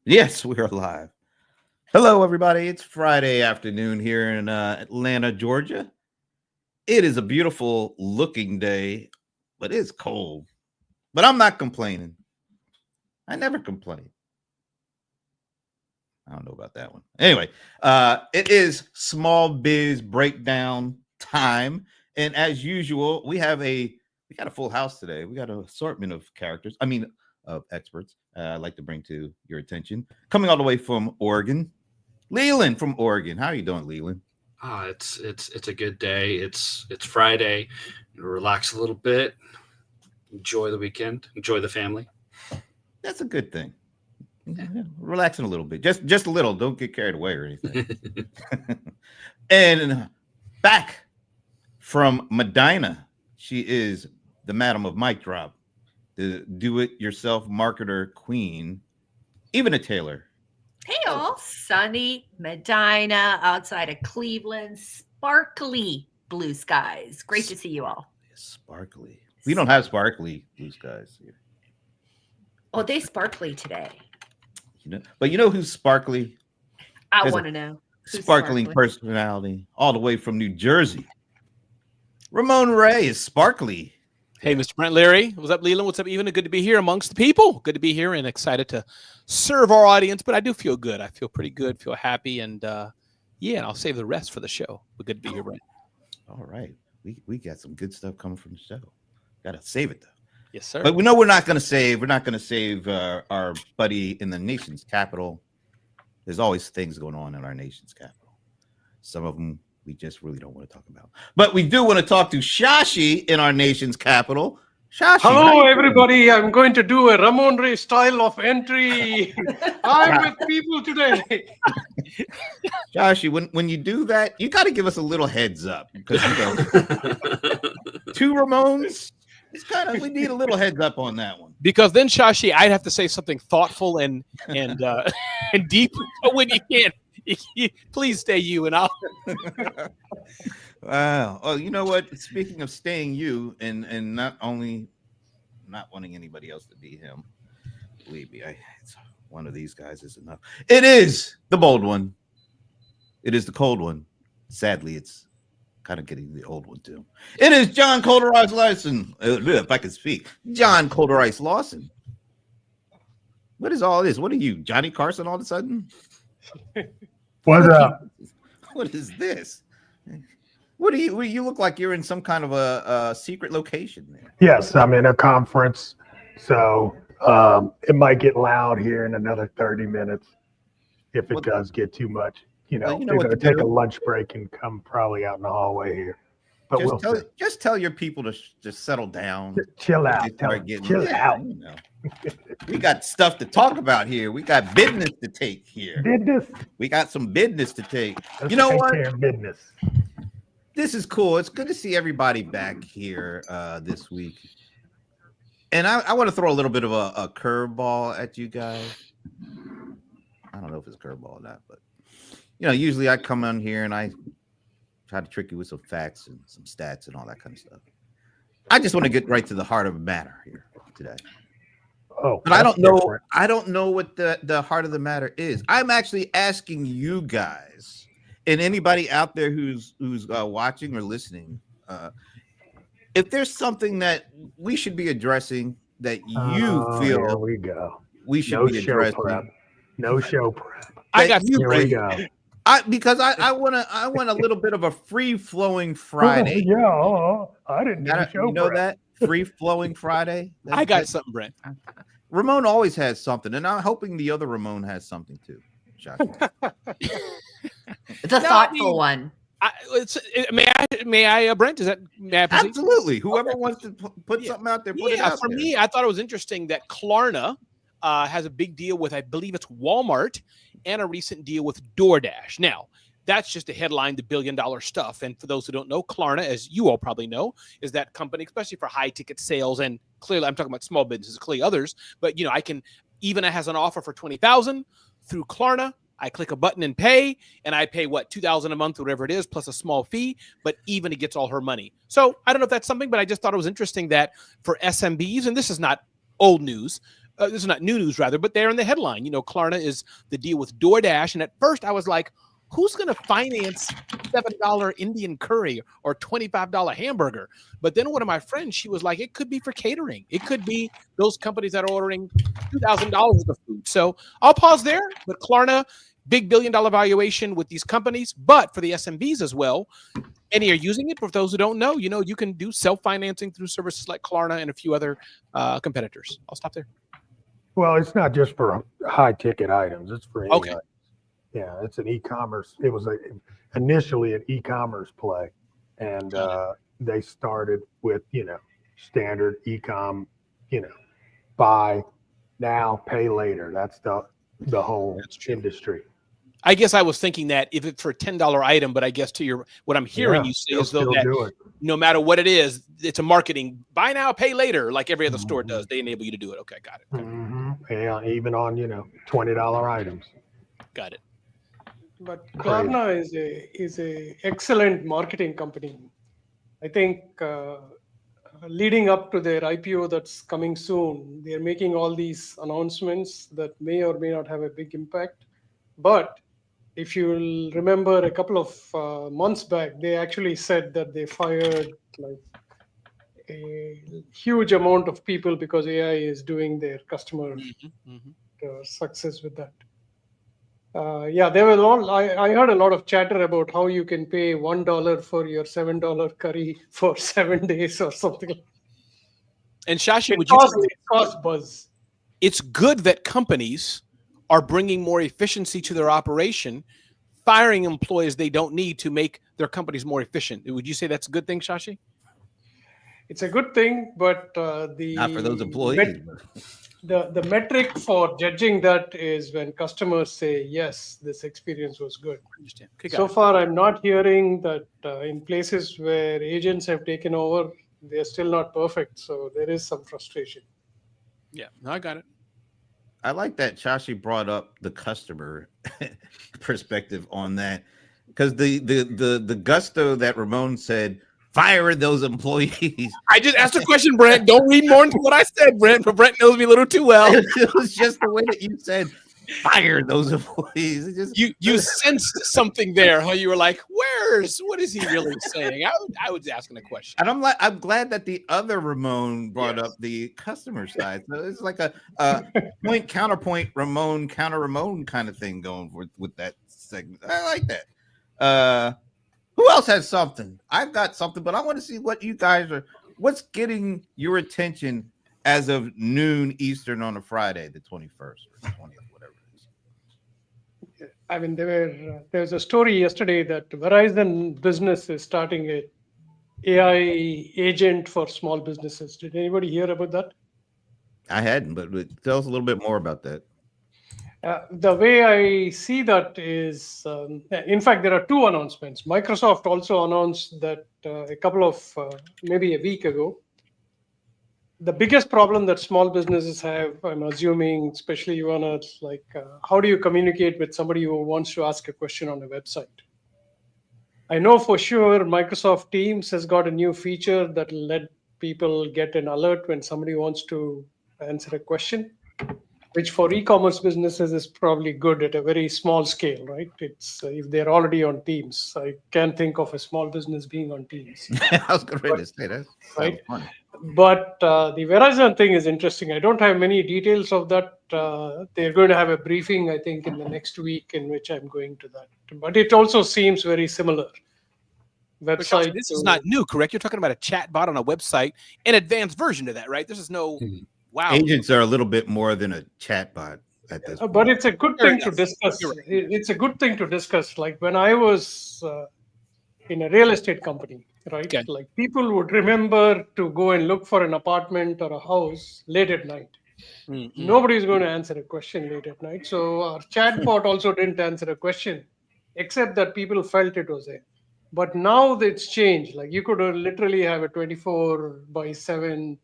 Yes, we're live. Hello, everybody. It's Friday afternoon here in Atlanta, Georgia. It is a beautiful looking day, but it's cold. But I'm not complaining. I never complain. I don't know about that one. Anyway, it is small biz breakdown time, and as usual, we got a full house today. We got an assortment of characters. I mean, of experts. I'd like to bring to your attention, coming all the way from Oregon, Leland from Oregon. How are you doing, Leland? It's a good day. It's Friday. Relax a little bit. Enjoy the weekend. Enjoy the family. That's a good thing. Yeah, relaxing a little bit, just a little. Don't get carried away or anything. And back from Medina, she is the Madam of Mic Drop, the do-it-yourself marketer queen, even a Taylor. Hey all, sunny Medina outside of Cleveland, sparkly blue skies. Great to see you all. Sparkly. We don't have sparkly blue skies here. Oh, they sparkly today. But you know who's sparkly? I want to know. Sparkling personality all the way from New Jersey. Ramon Ray is sparkly. Hey, Mr. Brent Leary. What's up, Leland? What's up, Evan? Good to be here amongst the people. Good to be here and excited to serve our audience. But I do feel good. I feel pretty good, feel happy. And I'll save the rest for the show. But good to be here, Brent. All right. We got some good stuff coming from the show. Got to save it, though. Yes, sir. But we know we're not going to save our buddy in the nation's capital. There's always things going on in our nation's capital. Some of them we just really don't want to talk about. But we do want to talk to Shashi in our nation's capital. Shashi. Hello, everybody. I'm going to do a Ramon Ray style of entry. I'm with people today. Shashi, when you do that, you got to give us a little heads up because two Ramones. It's we need a little heads up on that one. Because then, Shashi, I'd have to say something thoughtful and and deep. When you can't, please stay you and I'll. Wow. Oh, you know what? Speaking of staying you and not only not wanting anybody else to be him, believe me, it's one of these guys is enough. It is the bold one. It is the cold one. Sadly, it's kind of getting the old one too. It is John Colderice Lawson. If I can speak, John Colderice Lawson. What is all this? What are you, Johnny Carson? All of a sudden, what's up? What is this? What do you look like? You're in some kind of a secret location there. Yes, I'm in a conference, so it might get loud here in another 30 minutes if it does get too much. They're going to take a lunch break and come probably out in the hallway here. But just tell your people to just settle down. Chill out. Chill out. We got stuff to talk about here. We got business to take here. We got some business to take. You know what? Business. This is cool. It's good to see everybody back here this week. And I want to throw a little bit of a curveball at you guys. I don't know if it's a curveball or not, but usually I come on here and I try to trick you with some facts and some stats and all that kind of stuff. I just want to get right to the heart of the matter here today. Oh, but I don't know. Different. I don't know what the heart of the matter is. I'm actually asking you guys and anybody out there who's watching or listening, if there's something that we should be addressing that you feel we should be addressing. No show prep. I got you. Here we go. Because I want a little bit of a free flowing Friday. I didn't do show. You know that free flowing Friday. I got something, Brent. Ramon always has something, and I'm hoping the other Ramon has something too. It's a thoughtful one. May I, Brent? May I proceed? Absolutely. Whoever wants to put something out there, put it out for there. me, I thought it was interesting that Klarna has a big deal with, I believe it's Walmart, and a recent deal with DoorDash. Now, that's just a headline, the billion-dollar stuff. And for those who don't know, Klarna, as you all probably know, is that company, especially for high-ticket sales. And clearly, I'm talking about small businesses, clearly others. But, I can, even it has an offer for $20,000 through Klarna. I click a button and pay, and I pay, $2,000 a month, whatever it is, plus a small fee. But even it gets all her money. So I don't know if that's something, but I just thought it was interesting that for SMBs, and this is not old news, this is not new news rather, but they're in the headline. Klarna is the deal with DoorDash. And at first I was like, who's going to finance $7 Indian curry or $25 hamburger? But then one of my friends, she was like, it could be for catering. It could be those companies that are ordering $2,000 worth of food. So I'll pause there. But Klarna, big billion-dollar valuation with these companies, but for the SMBs as well. Many are using it. For those who don't know, you can do self-financing through services like Klarna and a few other competitors. I'll stop there. Well, it's not just for high-ticket items. It's for any Okay. item. Yeah, it's an e-commerce. It was initially an e-commerce play, and they started with standard e-com, buy now, pay later. That's the whole industry. I guess I was thinking that if it's for a $10 item, but I guess what I'm hearing you say is though that no matter what it is, it's a marketing buy now, pay later, like every other store does. They enable you to do it. Okay, got it. Mm-hmm. Yeah, even on $20 items. Got it. But Klarna is a excellent marketing company. I think leading up to their IPO that's coming soon, they're making all these announcements that may or may not have a big impact. But if you'll remember a couple of months back, they actually said that they fired like a huge amount of people because AI is doing their customer success with that. There was all. I heard a lot of chatter about how you can pay $1 for your $7 curry for 7 days or something. And Shashi, It caused buzz. It's good that companies are bringing more efficiency to their operation, firing employees they don't need to make their companies more efficient. Would you say that's a good thing, Shashi? It's a good thing, but not for those employees. The metric for judging that is when customers say, yes, this experience was good. I understand. Okay, So far, I'm not hearing that in places where agents have taken over, they're still not perfect. So there is some frustration. Yeah, no, I got it. I like that Shashi brought up the customer perspective on that, because the gusto that Ramon said, fire those employees. I just asked a question, Brent. Don't read more into what I said, Brent, but Brent knows me a little too well. It was just the way that you said, fire those employees. It just, you sensed something there, huh? You were like, what is he really saying? I was asking a question. and I'm glad that the other Ramon brought up the customer side. So it's like a point counterpoint Ramon counter Ramon kind of thing going with that segment. I like that. Who else has something? I've got something, but I want to see what you guys what's getting your attention as of noon Eastern on a Friday, the 21st or 20th, whatever it is. I mean, there was a story yesterday that Verizon Business is starting a AI agent for small businesses. Did anybody hear about that? I hadn't, but tell us a little bit more about that. The way I see that is, in fact, there are two announcements. Microsoft also announced that a couple of, maybe a week ago. The biggest problem that small businesses have, I'm assuming, especially Ivana, like how do you communicate with somebody who wants to ask a question on a website? I know for sure Microsoft Teams has got a new feature that will let people get an alert when somebody wants to answer a question, which for e-commerce businesses is probably good at a very small scale, right? It's if they're already on Teams. I can't think of a small business being on Teams. I was going to say that. Right. Funny. But the Verizon thing is interesting. I don't have many details of that. They're going to have a briefing, I think, in the next week in which I'm going to that. But it also seems very similar. Website. This is not new, correct? You're talking about a chat bot on a website, an advanced version of that, right? This is no... Wow. Agents are a little bit more than a chat bot at this point. But it's a good Fair thing enough. to discuss. You're right. It's a good thing to discuss. Like when I was in a real estate company, right? Okay. Like people would remember to go and look for an apartment or a house late at night. Nobody's going to answer a question late at night. So our chatbot also didn't answer a question, except that people felt it was there. But now it's changed. Like you could literally have a 24/7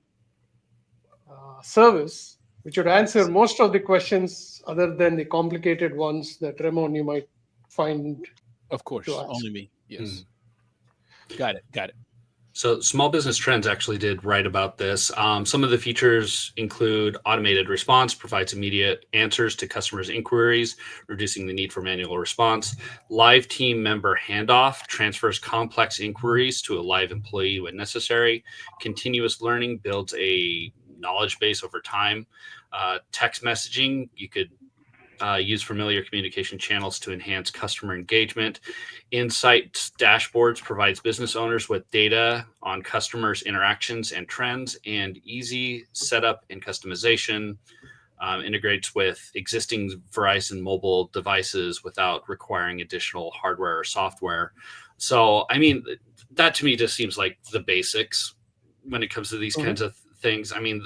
service, which would answer most of the questions other than the complicated ones that Ramon you might find. Of course, to ask. only me. Yes. Got it. So Small Business Trends actually did write about this. Some of the features include automated response, provides immediate answers to customers' inquiries, reducing the need for manual response. Live team member handoff transfers complex inquiries to a live employee when necessary. Continuous learning builds a knowledge base over time. Text messaging, you could use familiar communication channels to enhance customer engagement. Insight dashboards provides business owners with data on customers' interactions and trends, and easy setup and customization. Integrates with existing Verizon mobile devices without requiring additional hardware or software. So, I mean, that to me just seems like the basics when it comes to these kinds of things. I mean,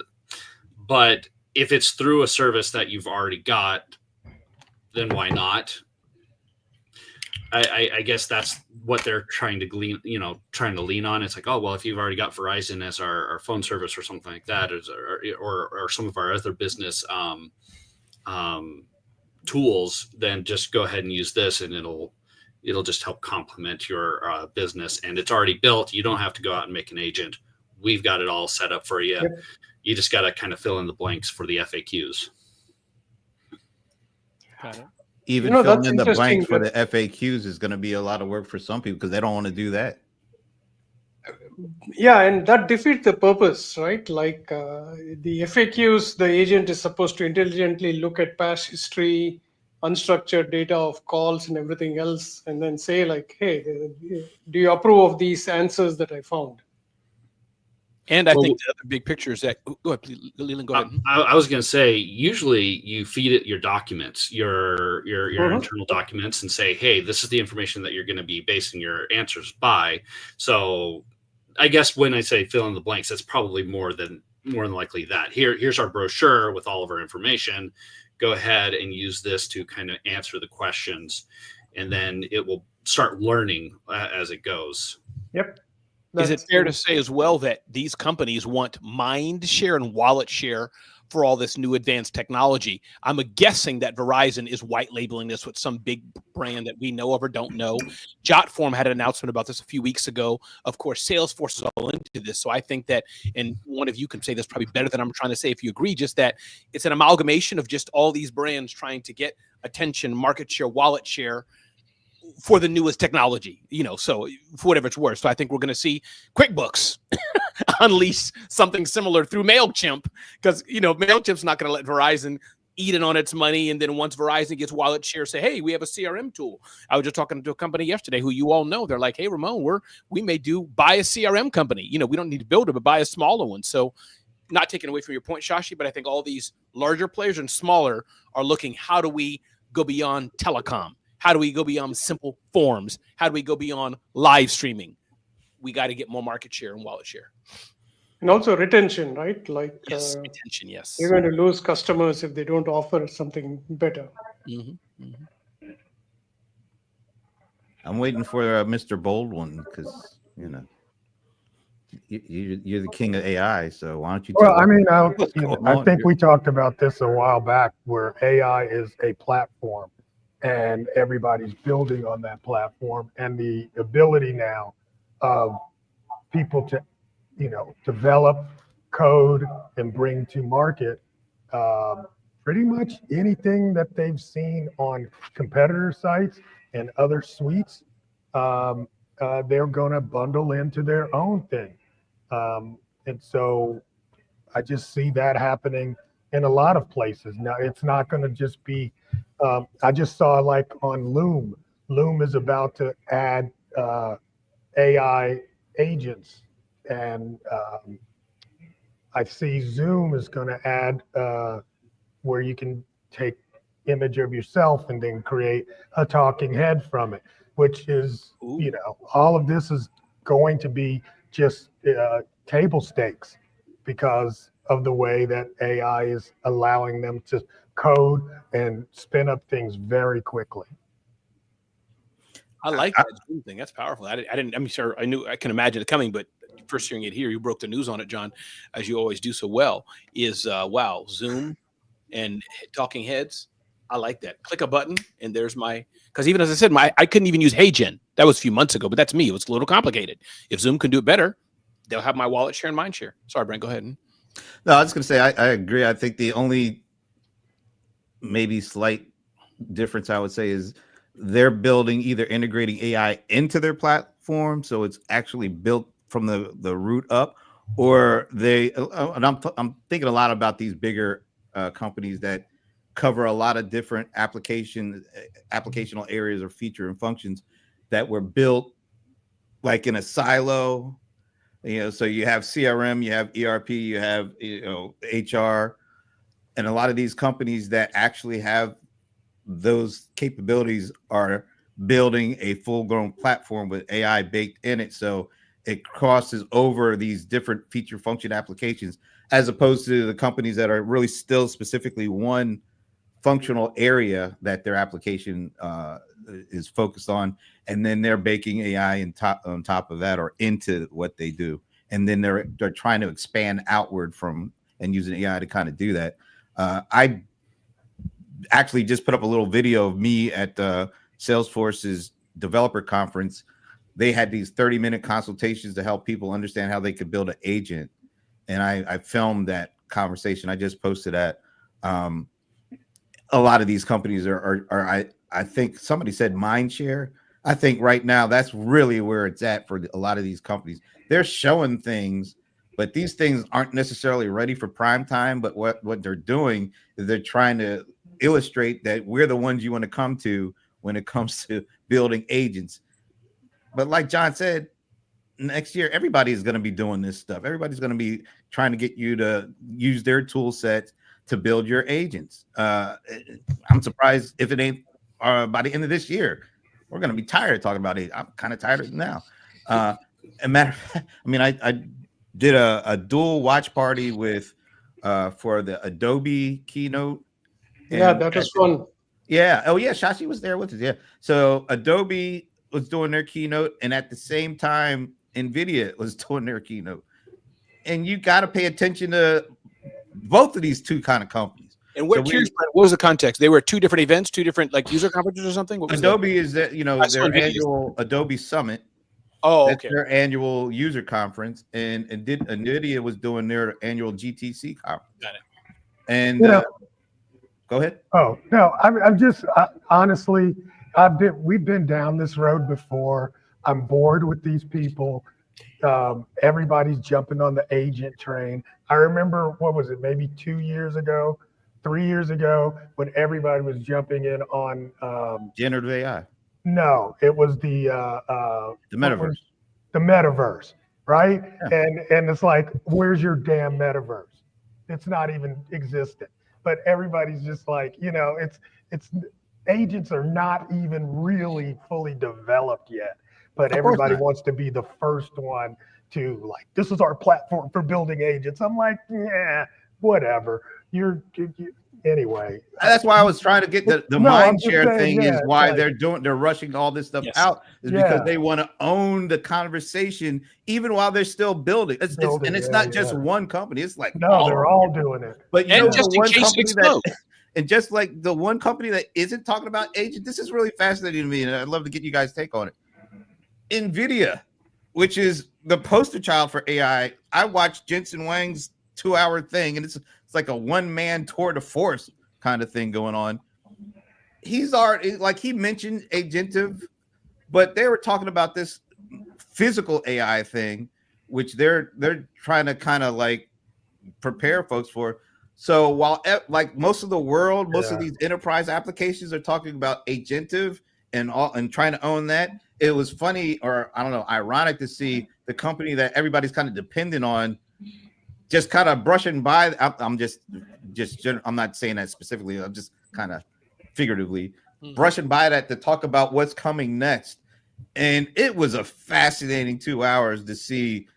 but if it's through a service that you've already got, then why not? I guess that's what they're trying to glean, trying to lean on. It's like, oh, well, if you've already got Verizon as our phone service or something like that, or some of our other business tools, then just go ahead and use this, and it'll just help complement your business. And it's already built. You don't have to go out and make an agent. We've got it all set up for you. Yep. You just got to kind of fill in the blanks for the FAQs. Got it. Even filling in the blanks for the FAQs is going to be a lot of work for some people because they don't want to do that. Yeah, and that defeats the purpose, right? Like the FAQs, the agent is supposed to intelligently look at past history, unstructured data of calls and everything else, and then say like, hey, do you approve of these answers that I found? And I think the other big picture is that, go ahead, please, Leland, go ahead. I was going to say, usually you feed it your documents, your internal documents, and say, hey, this is the information that you're going to be basing your answers by. So I guess when I say fill in the blanks, that's probably more than likely that. Here's our brochure with all of our information. Go ahead and use this to kind of answer the questions, and then it will start learning as it goes. Yep. Is it fair to say as well that these companies want mind share and wallet share for all this new advanced technology? I'm guessing that Verizon is white labeling this with some big brand that we know of or don't know. Jotform had an announcement about this a few weeks ago. Of course, Salesforce is all into this. So I think that, and one of you can say this probably better than I'm trying to say if you agree, just that it's an amalgamation of just all these brands trying to get attention, market share, wallet share for the newest technology, so for whatever it's worth. So I think we're going to see QuickBooks unleash something similar through MailChimp, because, MailChimp's not going to let Verizon eat it on its money. And then once Verizon gets wallet share, say, hey, we have a CRM tool. I was just talking to a company yesterday who you all know. They're like, hey, Ramon, we may buy a CRM company. We don't need to build it, but buy a smaller one. So not taking away from your point, Shashi, but I think all these larger players and smaller are looking, how do we go beyond telecom? How do we go beyond simple forms? How do we go beyond live streaming? We got to get more market share and wallet share. And also retention, right? Like retention, yes. You're going to lose customers if they don't offer something better. Mm-hmm. Mm-hmm. I'm waiting for Mr. Baldwin because, you're the king of AI. So why don't you? Well, I think we talked about this a while back, where AI is a platform. And everybody's building on that platform, and the ability now of people to, develop code and bring to market pretty much anything that they've seen on competitor sites and other suites. They're going to bundle into their own thing. And so I just see that happening in a lot of places. Now, it's not going to just be, I just saw like on Loom is about to add AI agents. And I see Zoom is going to add where you can take image of yourself and then create a talking head from it, which is, all of this is going to be just table stakes because of the way that AI is allowing them to code and spin up things very quickly. I like that Zoom thing. That's powerful. I can imagine it coming, but first hearing it here, you broke the news on it, John, as you always do so well, is wow, Zoom and talking heads. I like that. Click a button and there's because even as I said, I couldn't even use HeyGen. That was a few months ago, but that's me. It was a little complicated. If Zoom can do it better, they'll have my wallet share and mind share. Sorry, Brent, go ahead. No, I was going to say, I agree. I think the only maybe slight difference I would say is they're building, either integrating AI into their platform, so it's actually built from the root up, or they, and I'm thinking a lot about these bigger companies that cover a lot of different applicational areas or feature and functions that were built like in a silo. So you have CRM, you have ERP, you have HR, and a lot of these companies that actually have those capabilities are building a full-grown platform with AI baked in it, so it crosses over these different feature function applications, as opposed to the companies that are really still specifically one functional area that their application is focused on, and then they're baking AI on top of that or into what they do, and then they're trying to expand outward from and using AI to kind of do that. I actually just put up a little video of me at Salesforce's developer conference. They had these 30-minute consultations to help people understand how they could build an agent, and I filmed that conversation. I just posted that. A lot of these companies are I think somebody said mind share. I think right now that's really where it's at for a lot of these companies. They're showing things, but these things aren't necessarily ready for prime time. But what they're doing is they're trying to illustrate that we're the ones you want to come to when it comes to building agents. But like John said, next year everybody is going to be doing this stuff. Everybody's going to be trying to get you to use their tool set to build your agents. I'm surprised if it ain't by the end of this year. We're going to be tired of talking about it. I'm kind of tired of it now. A matter of fact, I mean, I did a dual watch party with for the Adobe keynote. Yeah, that was fun. Yeah. Oh, yeah. Shashi was there with us. Yeah. So Adobe was doing their keynote, and at the same time, NVIDIA was doing their keynote. And you got to pay attention to both of these two kind of companies. And what was the context? They were two different events, two different like user conferences or something? What was Adobe is that, their annual Adobe Summit. Oh, that's their annual user conference, and NVIDIA was doing their annual GTC conference. Got it. And go ahead. Oh no, I'm just honestly, we've been down this road before. I'm bored with these people. Everybody's jumping on the agent train. I remember, what was it, maybe 2 years ago, 3 years ago, when everybody was jumping in on generative AI. No, it was the metaverse. The metaverse, right? Yeah. And it's like, where's your damn metaverse? It's not even existent. But everybody's just like, it's agents are not even really fully developed yet. But everybody wants to be the first one to, like, this is our platform for building agents. I'm like, yeah, whatever. Anyway. That's why I was trying to get the mind share thing, is why they're rushing all this stuff out, is because they want to own the conversation even while they're still building. It's not just one company. It's like, they're all doing it. But just in case it explodes. And just like the one company that isn't talking about agent, this is really fascinating to me, and I'd love to get you guys' take on it. NVIDIA, which is the poster child for AI. I watched Jensen Huang's 2-hour thing, and it's like a one-man tour de force kind of thing going on. He's already, like, he mentioned agentive, but they were talking about this physical AI thing, which they're trying to kind of like prepare folks for. So while like most of the world, most of these enterprise applications are talking about agentive and trying to own that, it was funny, or I don't know, ironic to see the company that everybody's kind of dependent on just kind of brushing by. I'm I'm not saying that specifically. I'm just kind of figuratively brushing by that to talk about what's coming next. And it was a fascinating 2 hours to see,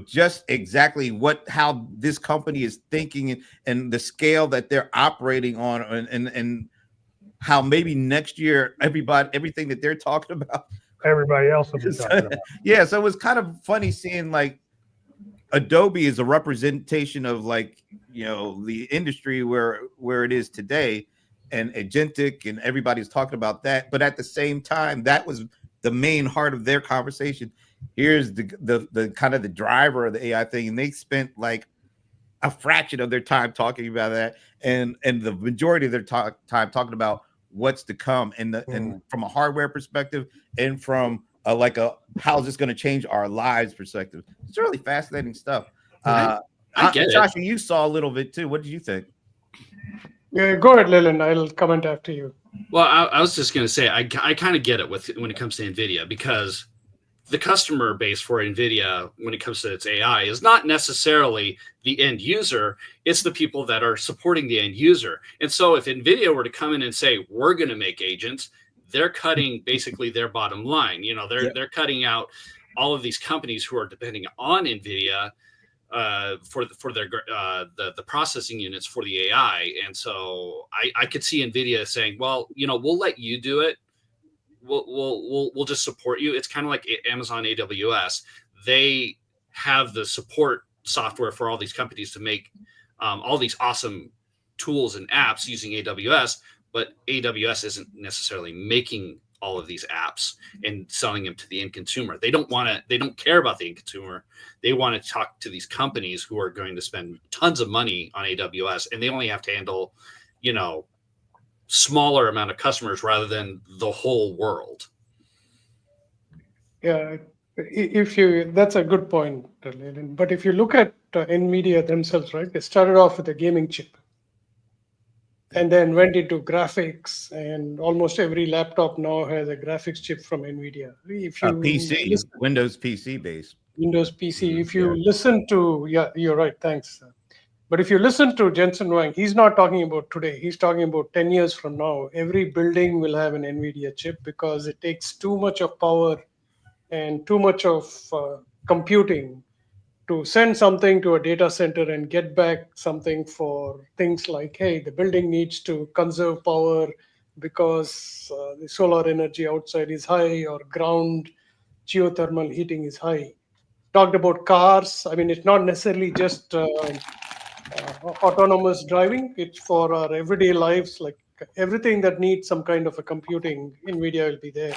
just exactly how this company is thinking and the scale that they're operating on, and how maybe next year everything that they're talking about, everybody else will be talking about. Yeah, so it was kind of funny seeing like Adobe is a representation of like, the industry where it is today, and agentic, and everybody's talking about that. But at the same time, that was the main heart of their conversation. Here's the kind of the driver of the AI thing, and they spent like a fraction of their time talking about that, and the majority of their time talking about what's to come, and from a hardware perspective, and from how's this going to change our lives perspective. It's really fascinating stuff. I get it. Sasha, you saw a little bit too. What did you think? Yeah, go ahead, Leland. I'll comment after you. Well, I was just going to say, I kind of get it when it comes to NVIDIA, because the customer base for NVIDIA, when it comes to its AI, is not necessarily the end user. It's the people that are supporting the end user. And so if NVIDIA were to come in and say, we're going to make agents, they're cutting basically their bottom line. You know, they're cutting out all of these companies who are depending on NVIDIA for their the processing units for the AI. And so I could see NVIDIA saying, well, you know, we'll let you do it. We'll just support you. It's kind of like Amazon AWS. They have the support software for all these companies to make all these awesome tools and apps using AWS, but AWS isn't necessarily making all of these apps and selling them to the end consumer. They don't care about the end consumer. They want to talk to these companies who are going to spend tons of money on AWS, and they only have to handle, you know, smaller amount of customers rather than the whole world. Yeah, that's a good point, Leland. But if you look at NVIDIA themselves, right, they started off with a gaming chip and then went into graphics, and almost every laptop now has a graphics chip from NVIDIA. If you PC, Windows PC based. Windows PC. If you listen to, you're right, thanks. But if you listen to Jensen Huang, he's not talking about today. He's talking about 10 years from now. Every building will have an NVIDIA chip because it takes too much of power and too much of computing to send something to a data center and get back something for things like, hey, the building needs to conserve power because the solar energy outside is high, or ground geothermal heating is high. Talked about cars. I mean, it's not necessarily just autonomous driving. It's for our everyday lives, like everything that needs some kind of a computing, NVIDIA will be there.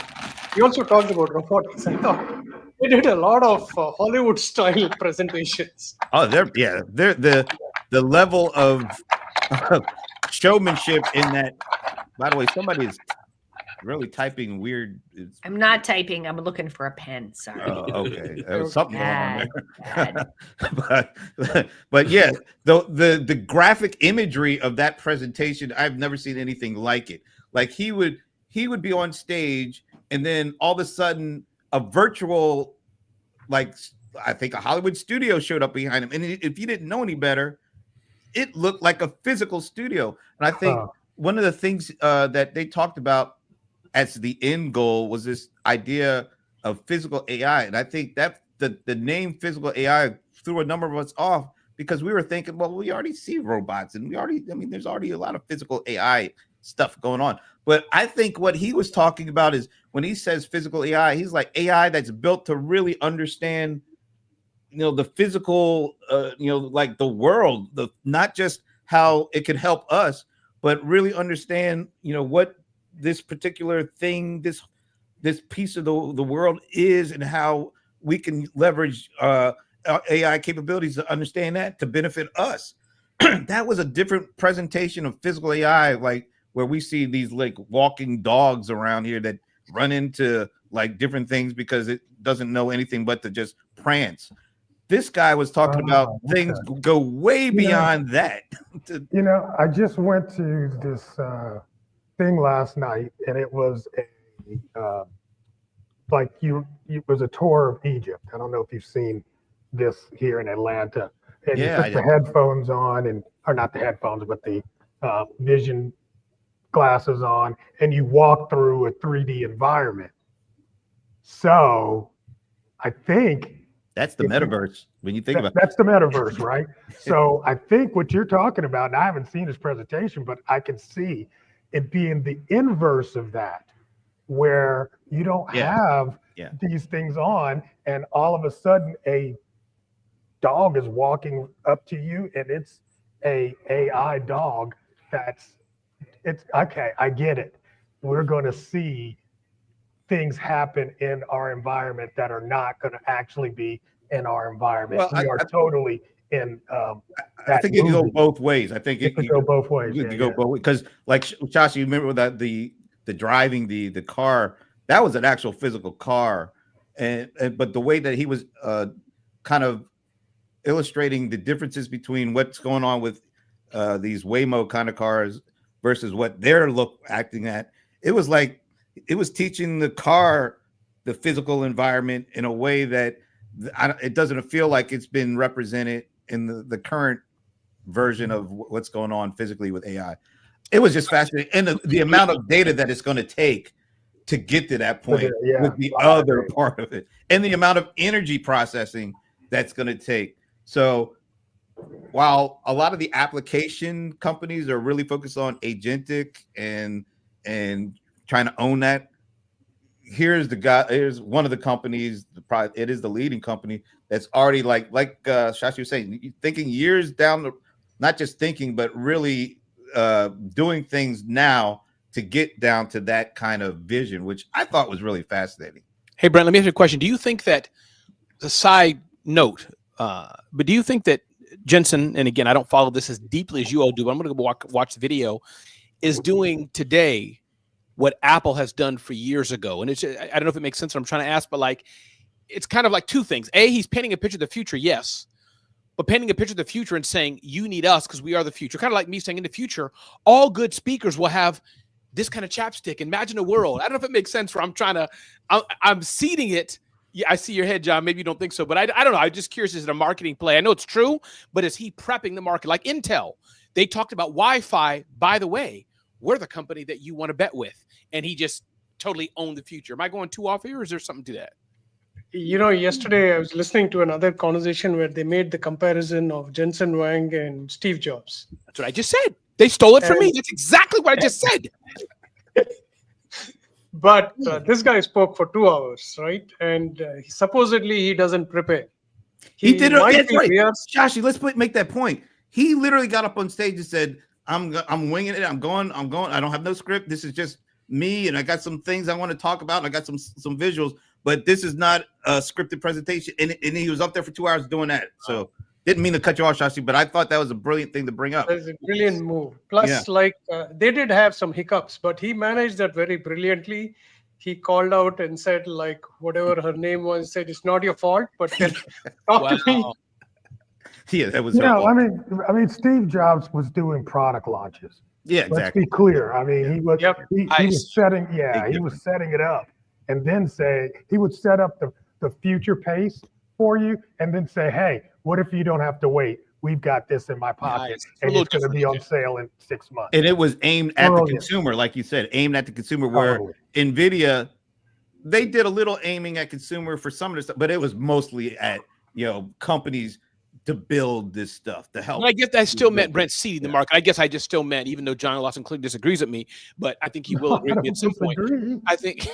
We also talked about robotics. I thought we did a lot of Hollywood style presentations. Oh, they're the level of showmanship in that. By the way, somebody is really typing weird. I'm not typing. I'm looking for a pen. Sorry. Okay. There was something going on there. but yeah, the graphic imagery of that presentation, I've never seen anything like it. Like he would be on stage, and then all of a sudden a virtual, like I think a Hollywood studio showed up behind him. And if you didn't know any better, it looked like a physical studio. And I think one of the things that they talked about as the end goal was this idea of physical AI. And I think that the name physical AI threw a number of us off, because we were thinking, well, we already see robots, and there's already a lot of physical AI stuff going on. But I think what he was talking about is, when he says physical AI, he's like AI that's built to really understand, the physical, like the world, not just how it could help us, but really understand, what this particular thing, this piece of the world is, and how we can leverage AI capabilities to understand that to benefit us. That was a different presentation of physical AI, like where we see these like walking dogs around here that run into like different things because it doesn't know anything but to just prance. This guy was talking about things go way beyond that. I just went to this thing last night, and it was it was a tour of Egypt. I don't know if you've seen this here in Atlanta. And you put the headphones on, or not the headphones, but the vision glasses on, and you walk through a 3D environment. So I think that's the metaverse. When you think about that's the metaverse, right? So I think what you're talking about, and I haven't seen his presentation, but I can see it being the inverse of that, where you don't have these things on, and all of a sudden a dog is walking up to you, and it's a AI dog it's okay, I get it. We're going to see things happen in our environment that are not going to actually be in our environment. Well, We are totally in I that think it can go movie. both ways. I think It could go both ways. You Yeah, could go yeah. both ways because, like Shashi, you remember that the driving the car, that was an actual physical car, and but the way that he was kind of illustrating the differences between what's going on with these Waymo kind of cars versus what they're acting at, it was like it was teaching the car the physical environment in a way that it doesn't feel like it's been represented in the current version of what's going on physically with AI. It was just fascinating, and the amount of data that it's going to take to get to that point with the other part of it, and the amount of energy processing that's going to take. So while a lot of the application companies are really focused on agentic and trying to own that, here's one of the companies, it is the leading company that's already like Shashi was saying, thinking years down, not just thinking, but really doing things now to get down to that kind of vision, which I thought was really fascinating. Hey, Brent, let me ask you a question. Do you think that, the side note, but do you think that Jensen, and again, I don't follow this as deeply as you all do, but I'm going to go watch the video, is doing today what Apple has done for years ago? And it's, I don't know if it makes sense what I'm trying to ask, but like, it's kind of like two things. A, he's painting a picture of the future, yes, but painting a picture of the future and saying, you need us because we are the future. Kind of like me saying in the future, all good speakers will have this kind of chapstick. Imagine a world. I don't know if it makes sense where I'm seeding it. Yeah, I see your head, John. Maybe you don't think so, but I don't know. I'm just curious, is it a marketing play? I know it's true, but is he prepping the market? Like Intel, they talked about Wi-Fi. By the way, we're the company that you want to bet with. And he just totally owned the future. Am I going too off here, or is there something to that? You know, yesterday I was listening to another conversation where they made the comparison of Jensen Huang and Steve Jobs. That's what I just said. They stole it from me. That's exactly what I just said. But this guy spoke for 2 hours, right? And supposedly he doesn't prepare. He did it. That's right. Weird. Shashi, let's make that point. He literally got up on stage and said, I'm winging it. I'm going. I don't have no script. This is just me, and I got some things I want to talk about. And I got some visuals, but this is not a scripted presentation. And he was up there for 2 hours doing that. So didn't mean to cut you off, Shashi, but I thought that was a brilliant thing to bring up. That's a brilliant move. Plus, they did have some hiccups, but he managed that very brilliantly. He called out and said, like, whatever her name was, said, it's not your fault, but talk to me. Yeah, that was. You know, I mean, Steve Jobs was doing product launches. Yeah, exactly. Let's be clear. I mean, he was he was setting he was setting it up, and then say he would set up the future pace for you, and then say, hey, what if you don't have to wait? We've got this in my pocket, and it's going to be on sale in 6 months. And it was aimed at the consumer, like you said, aimed at the consumer. Where NVIDIA, they did a little aiming at consumer for some of the stuff, but it was mostly at companies to build this stuff to help. Well, I guess I still meant Brent seeding the market. I guess I just still meant, even though John Lawson clearly disagrees with me, but I think he will agree with me at some point. I think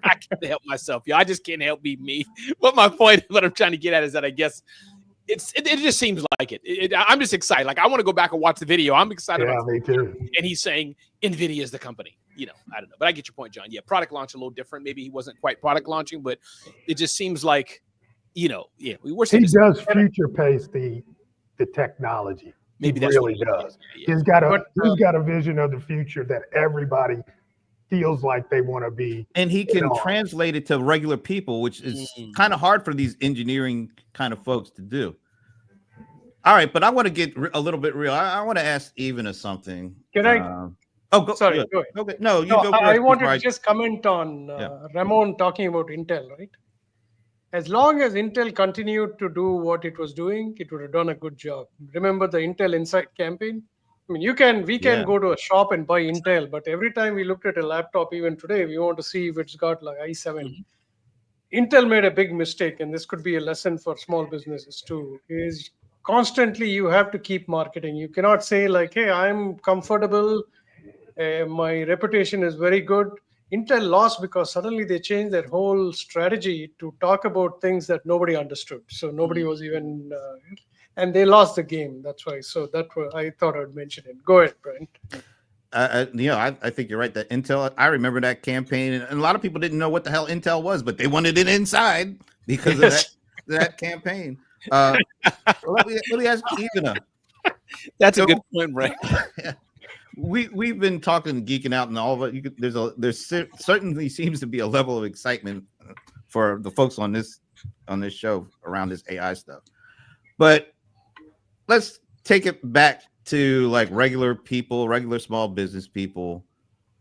I can't help myself. I just can't help be me. But my point, what I'm trying to get at is that I guess it just seems like it. I'm just excited. Like, I want to go back and watch the video. I'm excited about me too. And he's saying NVIDIA is the company. I don't know. But I get your point, John. Yeah, product launch a little different. Maybe he wasn't quite product launching, but it just seems like, we were saying he does future pace the technology. Maybe he that's really does. Yeah. He's got a vision of the future that everybody feels like they want to be. And he can translate it to regular people, which is kind of hard for these engineering kind of folks to do. All right, but I want to get a little bit real. I want to ask Even something. Can I? Sorry, go ahead. Okay. No, you go first. I wanted to just comment on Ramon talking about Intel, right? As long as Intel continued to do what it was doing, it would have done a good job. Remember the Intel Insight campaign? I mean, we can go to a shop and buy Intel, but every time we looked at a laptop, even today, we want to see if it's got like i7. Intel made a big mistake, and this could be a lesson for small businesses too, is constantly you have to keep marketing. You cannot say like, hey, I'm comfortable, my reputation is very good. Intel lost because suddenly they changed their whole strategy to talk about things that nobody understood. So nobody was even, and they lost the game. That's why. So I thought I'd mention it. Go ahead, Brent. I think you're right. That Intel, I remember that campaign, and a lot of people didn't know what the hell Intel was, but they wanted it inside because of that campaign. Let me ask you, Ivana. That's a good point, right? We've been talking, geeking out, and all of it. There's certainly seems to be a level of excitement for the folks on this show around this AI stuff. But let's take it back to like regular people, regular small business people.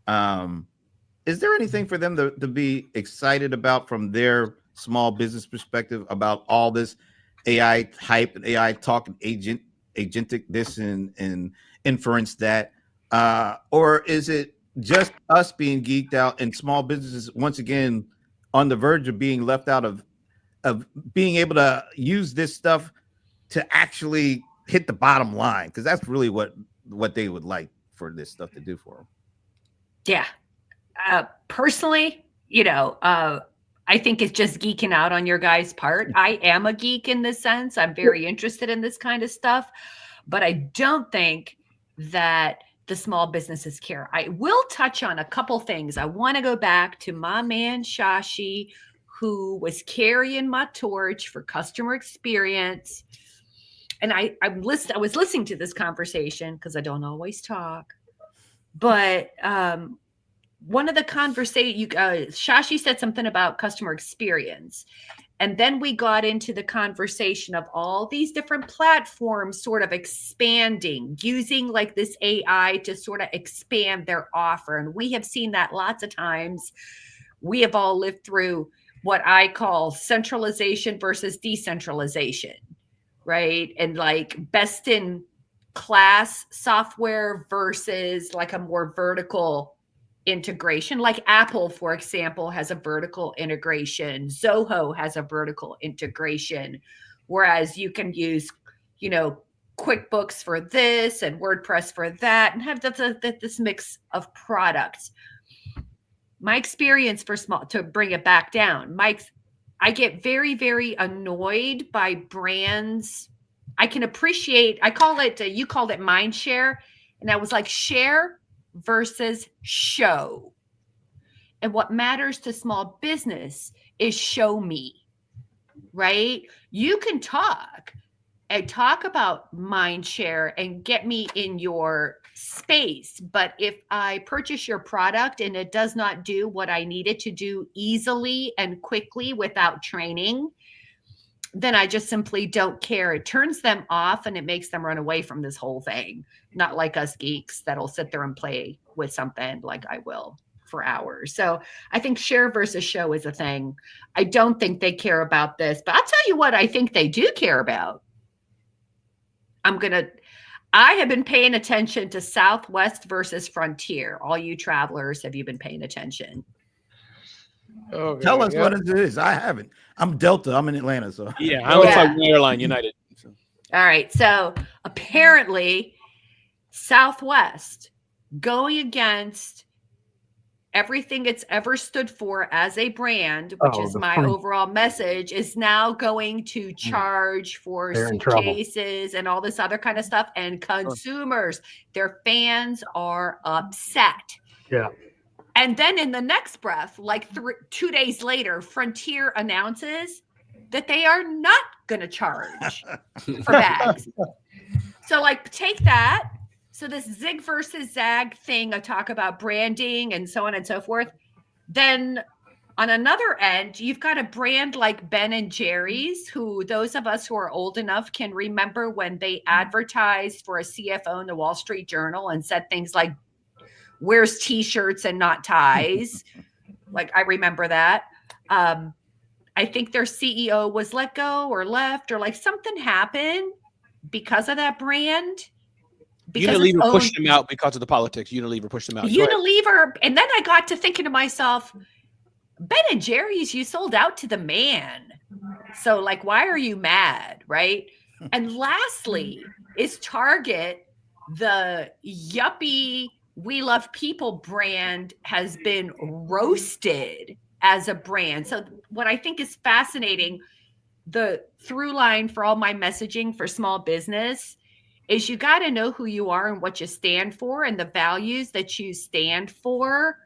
Is there anything for them to be excited about from their small business perspective about all this AI hype and AI talk and agentic this and inference that? Or is it just us being geeked out and small businesses once again on the verge of being left out of being able to use this stuff to actually hit the bottom line? Because that's really what they would like for this stuff to do for them. Yeah. Personally, I think it's just geeking out on your guys' part. I am a geek in this sense. I'm very interested in this kind of stuff, but I don't think that the small businesses care. I will touch on a couple things. I want to go back to my man Shashi, who was carrying my torch for customer experience. And I was listening to this conversation because I don't always talk. But one of the Shashi said something about customer experience. And then we got into the conversation of all these different platforms sort of expanding, using like this AI to sort of expand their offer. And we have seen that lots of times. We have all lived through what I call centralization versus decentralization, right? And like best in class software versus like a more vertical integration. Like Apple, for example, has a vertical integration. Zoho has a vertical integration, whereas you can use, QuickBooks for this and WordPress for that, and have this mix of products. My experience to bring it back down, I get very, very annoyed by brands. I can appreciate, you called it mind share. And I was like, share versus show. And what matters to small business is show me, right? You can talk about mind share and get me in your space. But if I purchase your product and it does not do what I need it to do easily and quickly without training, then I just simply don't care. It turns them off and it makes them run away from this whole thing. Not like us geeks that'll sit there and play with something like I will for hours. So I think share versus show is a thing. I don't think they care about this, but I'll tell you what I think they do care about. I have been paying attention to Southwest versus Frontier. All you travelers, have you been paying attention? Okay, Tell us what it is. I haven't. I'm Delta. I'm in Atlanta. So yeah, I was like Airline United. So. All right. So apparently Southwest going against everything it's ever stood for as a brand, which is my overall message, is now going to charge for suitcases and all this other kind of stuff. And consumers, their fans are upset. Yeah. And then in the next breath, like 2 days later, Frontier announces that they are not going to charge for bags. So like take that. So this zig versus zag thing, I talk about branding and so on and so forth. Then on another end, you've got a brand like Ben and Jerry's, who those of us who are old enough can remember when they advertised for a CFO in the Wall Street Journal and said things like, wears t-shirts and not ties. Like I remember that. I think their CEO was let go or left or like something happened because of that brand. Unilever pushed them out because of the politics. Unilever pushed them out. Unilever. And then I got to thinking to myself, Ben and Jerry's, you sold out to the man. So like, why are you mad? Right. And lastly is Target, the yuppie We Love People brand has been roasted as a brand. So what I think is fascinating, the through line for all my messaging for small business is you got to know who you are and what you stand for, and the values that you stand for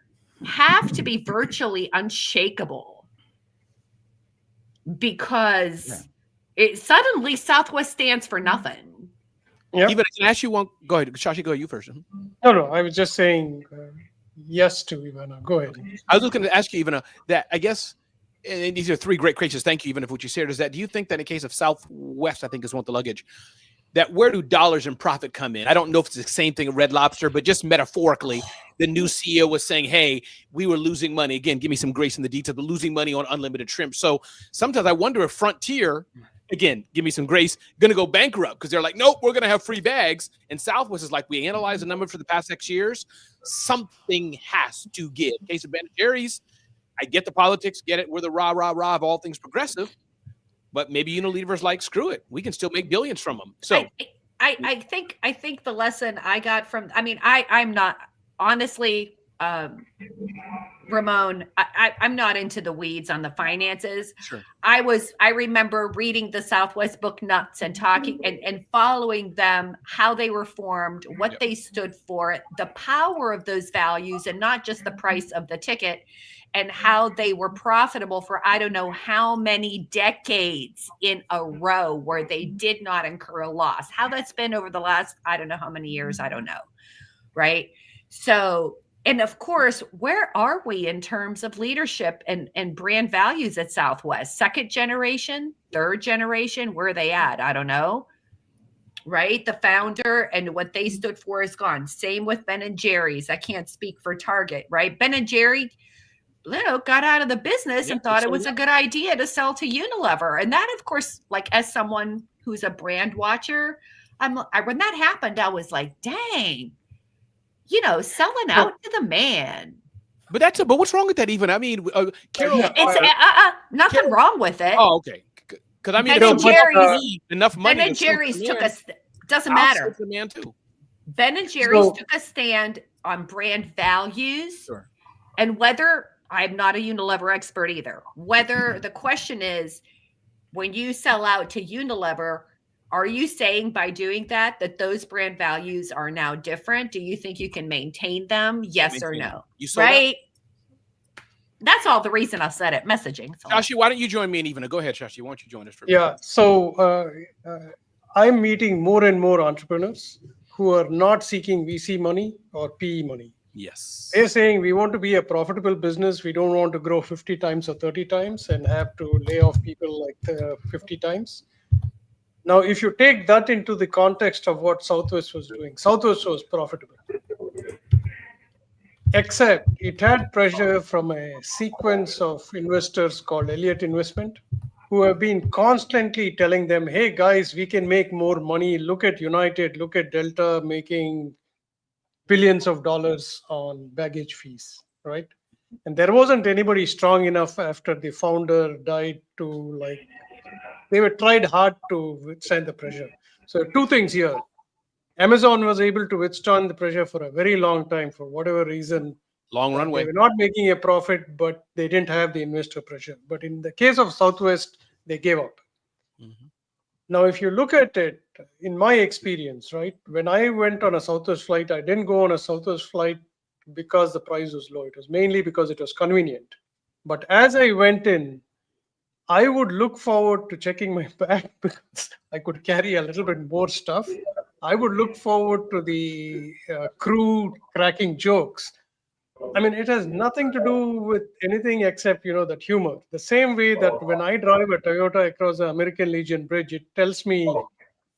have to be virtually unshakable, because it suddenly Southwest stands for nothing. Yeah. Even I can ask you one. Go ahead, Shashi. Go ahead, you first. No, I was just saying yes to Ivana. Go ahead. I was going to ask you, Ivana, that I guess, and these are three great questions. Thank you, Ivana, for what you shared. Is that, do you think that in case of Southwest, I think is one of the luggage, that where do dollars in profit come in? I don't know if it's the same thing at Red Lobster, but just metaphorically, the new CEO was saying, hey, we were losing money. Again, give me some grace in the detail, but losing money on unlimited shrimp. So sometimes I wonder if Frontier, again, give me some grace, going to go bankrupt because they're like, nope, we're going to have free bags. And Southwest is like, we analyzed the number for the past 6 years. Something has to give. In case of Ben & Jerry's, I get the politics, get it. We're the rah, rah, rah of all things progressive. But maybe Unilever's like, screw it. We can still make billions from them. So I think the lesson I got from, I mean, I'm not, honestly, Ramon, I'm not into the weeds on the finances. Sure. I remember reading the Southwest book Nuts and talking and following them, how they were formed, what they stood for, the power of those values, and not just the price of the ticket, and how they were profitable for I don't know how many decades in a row where they did not incur a loss. How that's been over the last, I don't know how many years, I don't know. Right. So, and of course, where are we in terms of leadership and brand values at Southwest? Second generation, third generation, where are they at? I don't know. Right. The founder and what they stood for is gone. Same with Ben & Jerry's. I can't speak for Target. Right. Ben & Jerry, got out of the business and thought it was a good idea to sell to Unilever. And that, of course, like as someone who's a brand watcher, when that happened, I was like, dang, selling out to the man. But what's wrong with that? Even, I mean, Carol, it's nothing wrong with it. Oh, okay. Because I mean, Ben & Jerry's enough money. Ben & Jerry's took us. Doesn't matter. Man too. Ben & Jerry's took a stand on brand values, Sure. And whether. I'm not a Unilever expert either. Whether the question is, when you sell out to Unilever, are you saying by doing that those brand values are now different? Do you think you can maintain them? Yes or no? Right? That's all the reason I said it. Messaging. Shashi, why don't you join me and Ivana? Go ahead, Shashi. Why don't you join us? Yeah. So I'm meeting more and more entrepreneurs who are not seeking VC money or PE money. Yes. They're saying we want to be a profitable business. We don't want to grow 50 times or 30 times and have to lay off people like 50 times. Now, if you take that into the context of what Southwest was doing, Southwest was profitable. Except it had pressure from a sequence of investors called Elliott Investment, who have been constantly telling them, hey, guys, we can make more money. Look at United, look at Delta making billions of dollars on baggage fees, right? And there wasn't anybody strong enough after the founder died to they were tried hard to withstand the pressure. So two things here. Amazon was able to withstand the pressure for a very long time for whatever reason. Long runway. They were not making a profit, but they didn't have the investor pressure. But in the case of Southwest, they gave up. Mm-hmm. Now, if you look at it, in my experience, right, when I went on a Southwest flight, I didn't go on a Southwest flight because the price was low. It was mainly because it was convenient. But as I went in, I would look forward to checking my bag because I could carry a little bit more stuff. I would look forward to the crew cracking jokes. I mean, it has nothing to do with anything except, that humor. The same way that when I drive a Toyota across the American Legion Bridge, it tells me,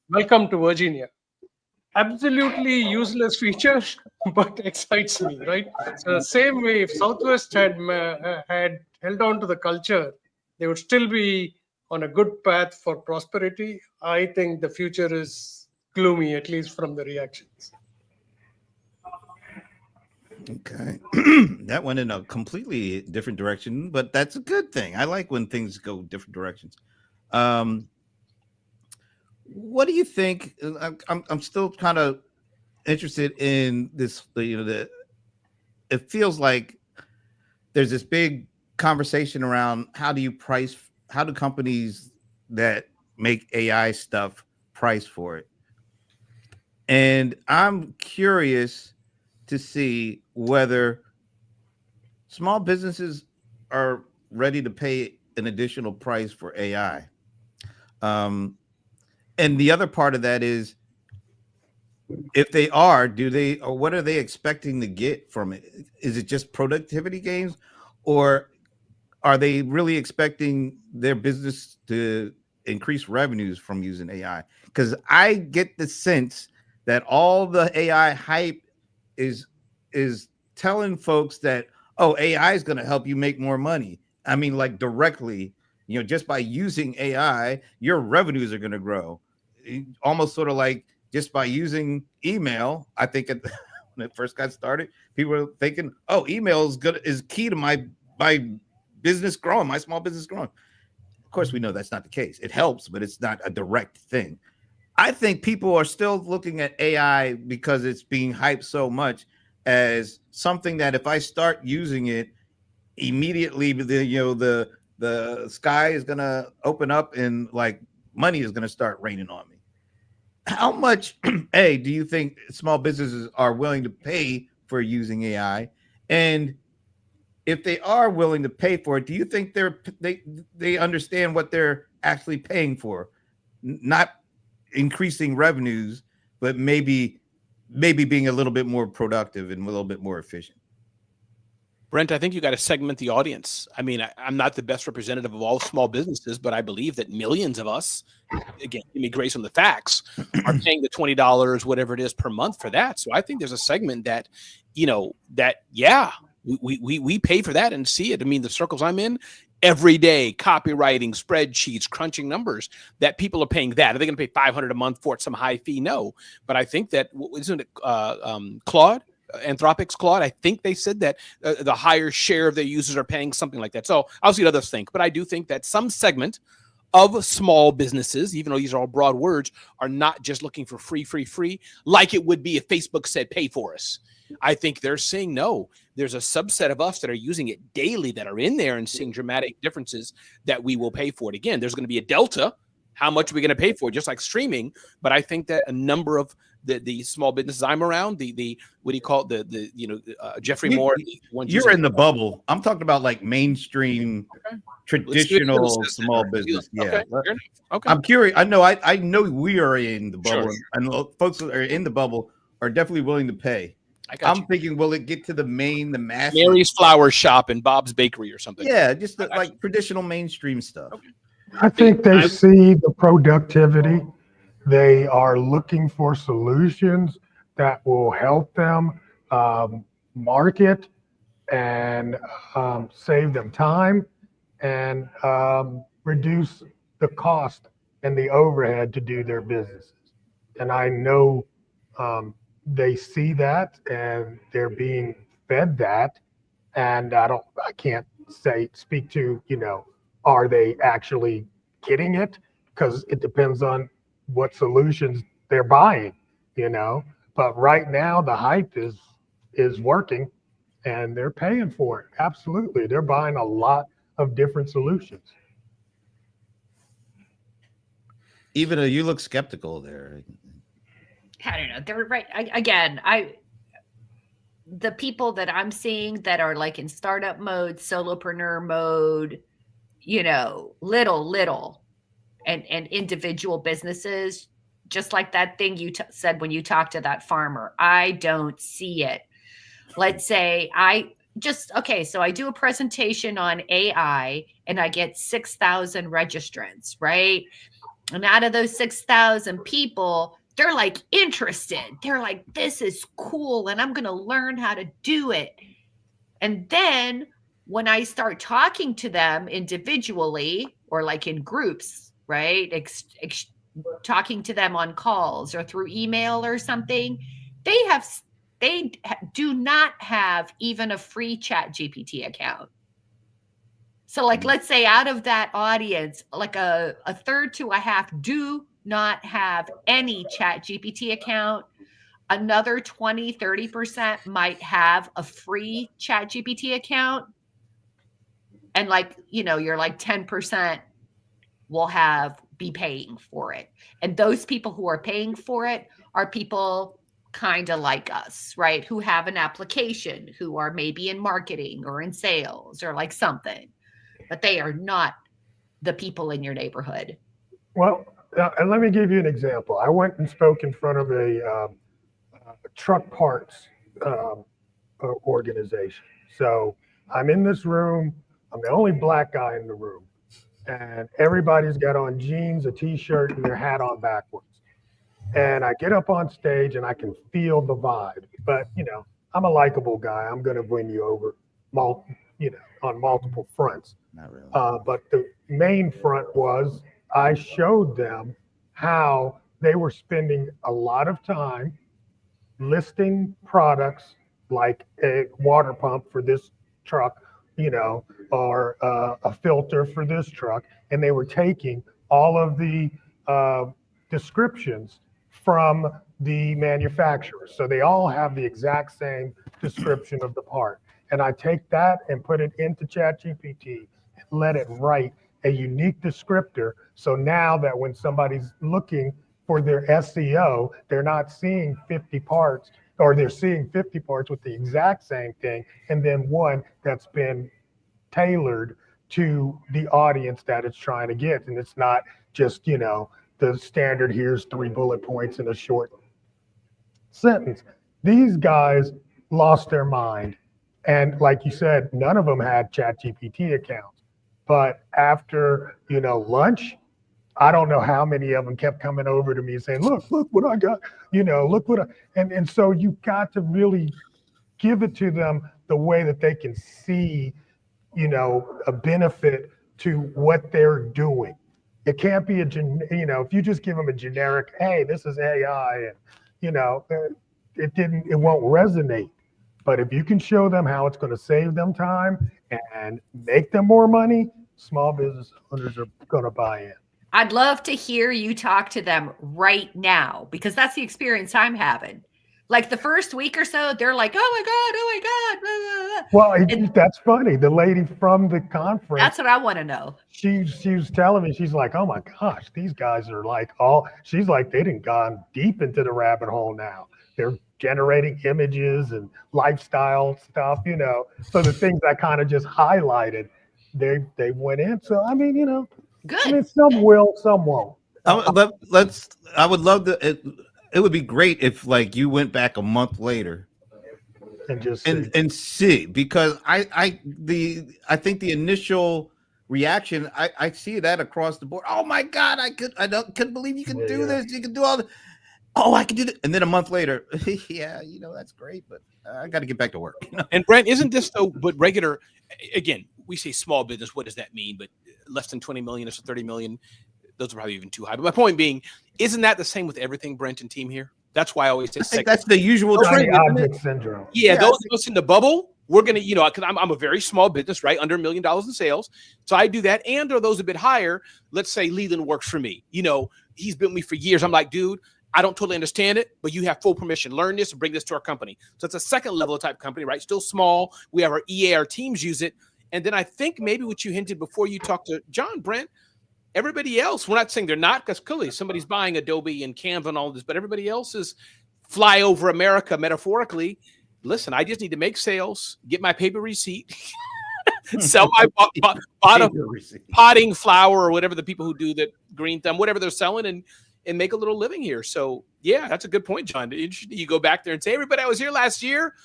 welcome to Virginia. Absolutely useless feature, but excites me, right? So the same way, if Southwest had held on to the culture, they would still be on a good path for prosperity. I think the future is gloomy, at least from the reactions. Okay. That went in a completely different direction, but that's a good thing. I like when things go different directions. What do you think? I'm still kind of interested in this, it feels like there's this big conversation around how do companies that make AI stuff price for it? And I'm curious to see whether small businesses are ready to pay an additional price for AI. And the other part of that is, if they are, or what are they expecting to get from it? Is it just productivity gains, or are they really expecting their business to increase revenues from using AI? Because I get the sense that all the AI hype is telling folks that, oh, AI is going to help you make more money. I mean, like directly, just by using AI, your revenues are going to grow. Almost sort of like just by using email. I think when it first got started, people were thinking, oh, email is key to my business growing, my small business growing. Of course, we know that's not the case. It helps, but it's not a direct thing. I think people are still looking at AI because it's being hyped so much as something that if I start using it immediately, the sky is going to open up and like money is going to start raining on me. How much, do you think small businesses are willing to pay for using AI? And if they are willing to pay for it, do you think they understand what they're actually paying for? Not increasing revenues, but maybe being a little bit more productive and a little bit more efficient. Brent, I think you got to segment the audience. I mean, I'm not the best representative of all small businesses, but I believe that millions of us, again, give me grace on the facts, are paying the $20, whatever it is per month for that. So I think there's a segment that, we pay for that and see it. I mean, the circles I'm in, every day, copywriting, spreadsheets, crunching numbers, that people are paying that. Are they going to pay $500 a month for it, some high fee? No. But I think that, isn't it Claude? Anthropic's Claude, I think they said that the higher share of their users are paying something like that. So I'll see what others think, but I do think that some segment of small businesses, even though these are all broad words, are not just looking for free, like it would be if Facebook said, pay for us. I think they're saying, no, there's a subset of us that are using it daily that are in there and seeing dramatic differences that we will pay for it. Again, there's going to be a delta. How much are we going to pay for it? Just like streaming. But I think that a number of the small businesses I'm around, the what do you call it? Jeffrey Moore. You're in the bubble. I'm talking about like mainstream, traditional small business. Yeah. Okay. I'm curious. I know we are in the bubble, and folks that are in the bubble are definitely willing to pay. I'm thinking, will it get to the mass? Mary's Flower Shop and Bob's Bakery or something. Yeah, just like traditional mainstream stuff. Okay. I think they see the productivity. They are looking for solutions that will help them market and save them time and reduce the cost and the overhead to do their businesses. And I know they see that and they're being fed that. And I can't speak to, are they actually getting it? Because it depends on what solutions they're buying, But right now the hype is working and they're paying for it. Absolutely. They're buying a lot of different solutions. Even though you look skeptical there. I don't know. They're right. The people that I'm seeing that are like in startup mode, solopreneur mode, little and individual businesses, just like that thing you said when you talked to that farmer. I don't see it. Let's say so I do a presentation on AI and I get 6,000 registrants, right? And out of those 6,000 people, they're like interested. They're like, this is cool. And I'm going to learn how to do it. And then when I start talking to them individually or like in groups, right? Talking to them on calls or through email or something, they do not have even a free ChatGPT account. So like, let's say out of that audience, like a third to a half do not have any ChatGPT account. Another 20-30% might have a free ChatGPT account. And like, you're like 10% will be paying for it. And those people who are paying for it are people kind of like us, right? Who have an application, who are maybe in marketing or in sales or like something, but they are not the people in your neighborhood. Well, and let me give you an example. I went and spoke in front of a truck parts organization. So I'm in this room. I'm the only black guy in the room. And everybody's got on jeans, a t-shirt, and their hat on backwards. And I get up on stage and I can feel the vibe. But, I'm a likable guy. I'm going to win you over, on multiple fronts. Not really. But the main front was I showed them how they were spending a lot of time listing products like a water pump for this truck, or a filter for this truck. And they were taking all of the descriptions from the manufacturer. So they all have the exact same description of the part. And I take that and put it into ChatGPT and let it write a unique descriptor. So now that when somebody's looking for their SEO, they're not seeing 50 parts, or they're seeing 50 parts with the exact same thing, and then one that's been tailored to the audience that it's trying to get. And it's not just, the standard, here's 3 bullet points in a short sentence. These guys lost their mind. And like you said, none of them had ChatGPT accounts. But after, lunch, I don't know how many of them kept coming over to me saying, look what I got, look what and so you got to really give it to them the way that they can see, a benefit to what they're doing. It can't be if you just give them a generic, hey, this is AI, and, it won't resonate. But if you can show them how it's going to save them time and make them more money, small business owners are going to buy in. I'd love to hear you talk to them right now, because that's the experience I'm having. Like the first week or so, they're like, oh my God. Blah, blah, blah. Well, that's funny. The lady from the conference. That's what I want to know. She was telling me, she's like, oh my gosh, these guys are she's like, they done gone deep into the rabbit hole now. They're generating images and lifestyle stuff, So the things I kind of just highlighted, they went in. So, Good. Some will, some won't. I would love to. It would be great if you went back a month later and just see, because I think the initial reaction, I see that across the board. Oh my God, couldn't believe you could do this. You can do all the. Oh, I can do that. And then a month later, yeah, that's great, but I got to get back to work. And Brent, isn't this though? But regular, again, we say small business. What does that mean? But less than 20 million or 30 million. Those are probably even too high. But my point being, isn't that the same with everything, Brent and team here? That's why I always say I think that's the usual object syndrome. Yeah, those of us in the bubble, we're gonna, because I'm a very small business, right, under $1 million in sales. So I do that, and or those a bit higher. Let's say Leland works for me. He's been with me for years. I'm like, dude, I don't totally understand it, but you have full permission. Learn this and bring this to our company. So it's a second level type company, right? Still small. We have our EA, our teams use it. And then I think maybe what you hinted before you talked to John, Brent, everybody else, we're not saying they're not, because clearly somebody's buying Adobe and Canva and all this, but everybody else is fly over America metaphorically. Listen, I just need to make sales, get my paper receipt, sell my potting flour or whatever the people who do that green thumb, whatever they're selling, and make a little living here. So yeah, that's a good point, John. You go back there and say, everybody, I was here last year.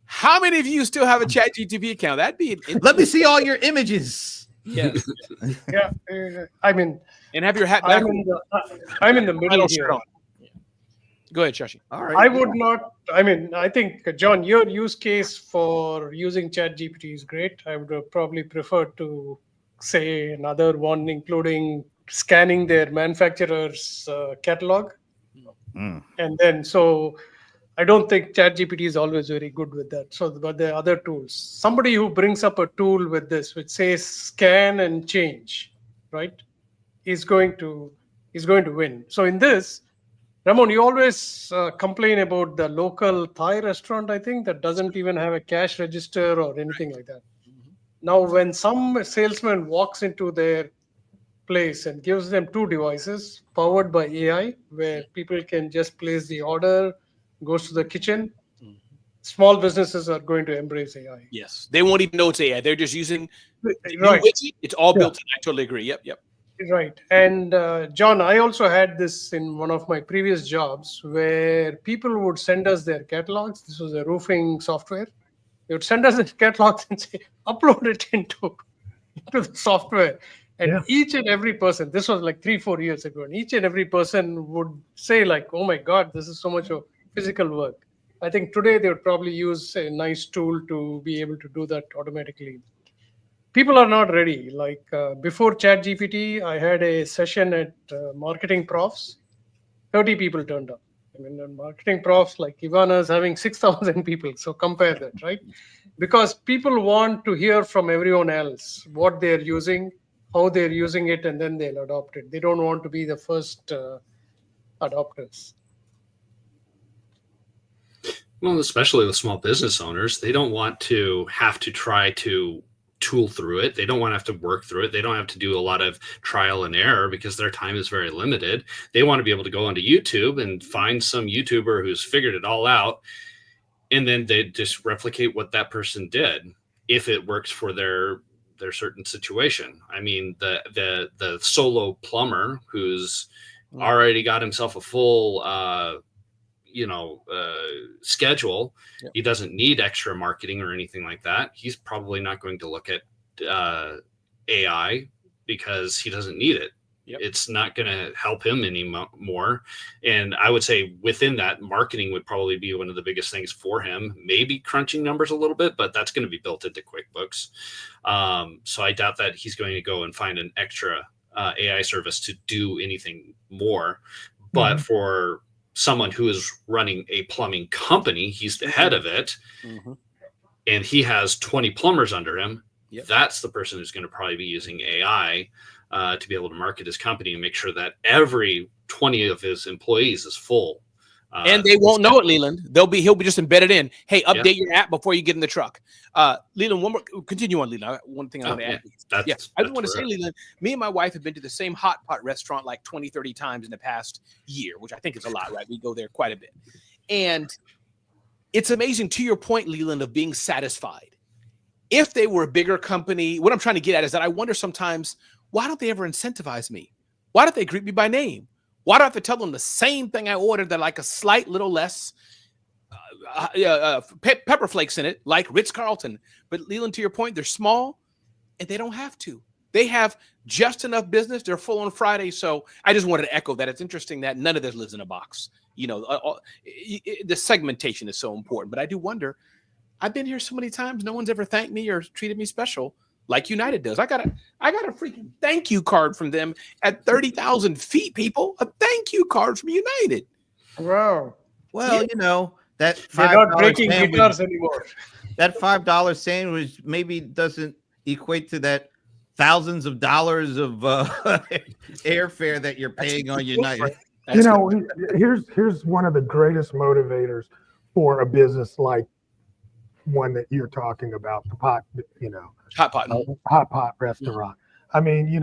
How many of you still have a ChatGPT account? That'd be let me see all your images. Yeah. Yeah. And have your hat back. I'm in the middle here. Go ahead, Shashi. All right. I would not. I think, John, your use case for using ChatGPT is great. I would probably prefer to say another one, including scanning their manufacturer's catalog. And then, so I don't think ChatGPT is always very good with that. So, but the other tools, somebody who brings up a tool with this, which says scan and change, right, is going to win. So in this, Ramon, you always complain about the local Thai restaurant, I think, that doesn't even have a cash register or anything like that. Now, when some salesman walks into their place and gives them 2 devices powered by AI, where people can just place the order, goes to the kitchen. Small businesses are going to embrace AI. Yes, they won't even know it's AI. They're just using the new Right. widget. It's all built in. I totally agree. Yep. Right. And John, I also had this in one of my previous jobs where people would send us their catalogs. This was a roofing software. They would send us the catalogs and say, upload it into the software. And each and every person, this was like 3-4 years ago, and each and every person would say like, oh my God, this is so much of physical work. I think today they would probably use a nice tool to be able to do that automatically. People are not ready. Like before ChatGPT, I had a session at Marketing Profs. 30 people turned up. I mean, in Marketing Profs, like Ivana is having 6,000 people. So compare that, right? Because people want to hear from everyone else what they're using, how they're using it, and then they'll adopt it. They don't want to be the first adopters. Well, especially with small business owners, they don't want to have to try to tool through it. They don't want to have to work through it. They don't have to do a lot of trial and error because their time is very limited. They want to be able to go onto YouTube and find some YouTuber who's figured it all out, and then they just replicate what that person did if it works for their certain situation. I mean, the solo plumber who's already got himself a full schedule. Yep. He doesn't need extra marketing or anything like that. He's probably not going to look at AI because he doesn't need it. Yep. It's not going to help him anymore. And I would say within that, marketing would probably be one of the biggest things for him. Maybe crunching numbers a little bit, but that's going to be built into QuickBooks. So I doubt that he's going to go and find an extra AI service to do anything more. But for someone who is running a plumbing company, he's the head of it, and he has 20 plumbers under him. Yep. That's the person who's going to probably be using AI to be able to market his company and make sure that every 20 of his employees is full. And they won't know it, Leland. He'll be just embedded in. Hey, update your app before you get in the truck. Leland, one more. Continue on, Leland. One thing I want to add. I just want to say, Leland, me and my wife have been to the same hot pot restaurant like 20, 30 times in the past year, which I think is a lot, right? We go there quite a bit. And it's amazing, to your point, Leland, of being satisfied. If they were a bigger company, what I'm trying to get at is that I wonder sometimes, why don't they ever incentivize me? Why don't they greet me by name? Why do I have to tell them the same thing I ordered that like a slight little less pepper flakes in it, like Ritz-Carlton? But Leland, to your point, they're small and they don't have to. They have just enough business. They're full on Friday. So I just wanted to echo that. It's interesting that none of this lives in a box. You know, the segmentation is so important. But I do wonder, I've been here so many times. No one's ever thanked me or treated me special like United does. I got a freaking thank you card from them at 30,000 feet, people. A thank you card from United. Wow. Well, you know, that they're not breaking guitars anymore. That $5 sandwich maybe doesn't equate to that thousands of dollars of airfare that you're paying on United. You know, here's one of the greatest motivators for a business like one that you're talking about, the pot, hot pot restaurant. I mean,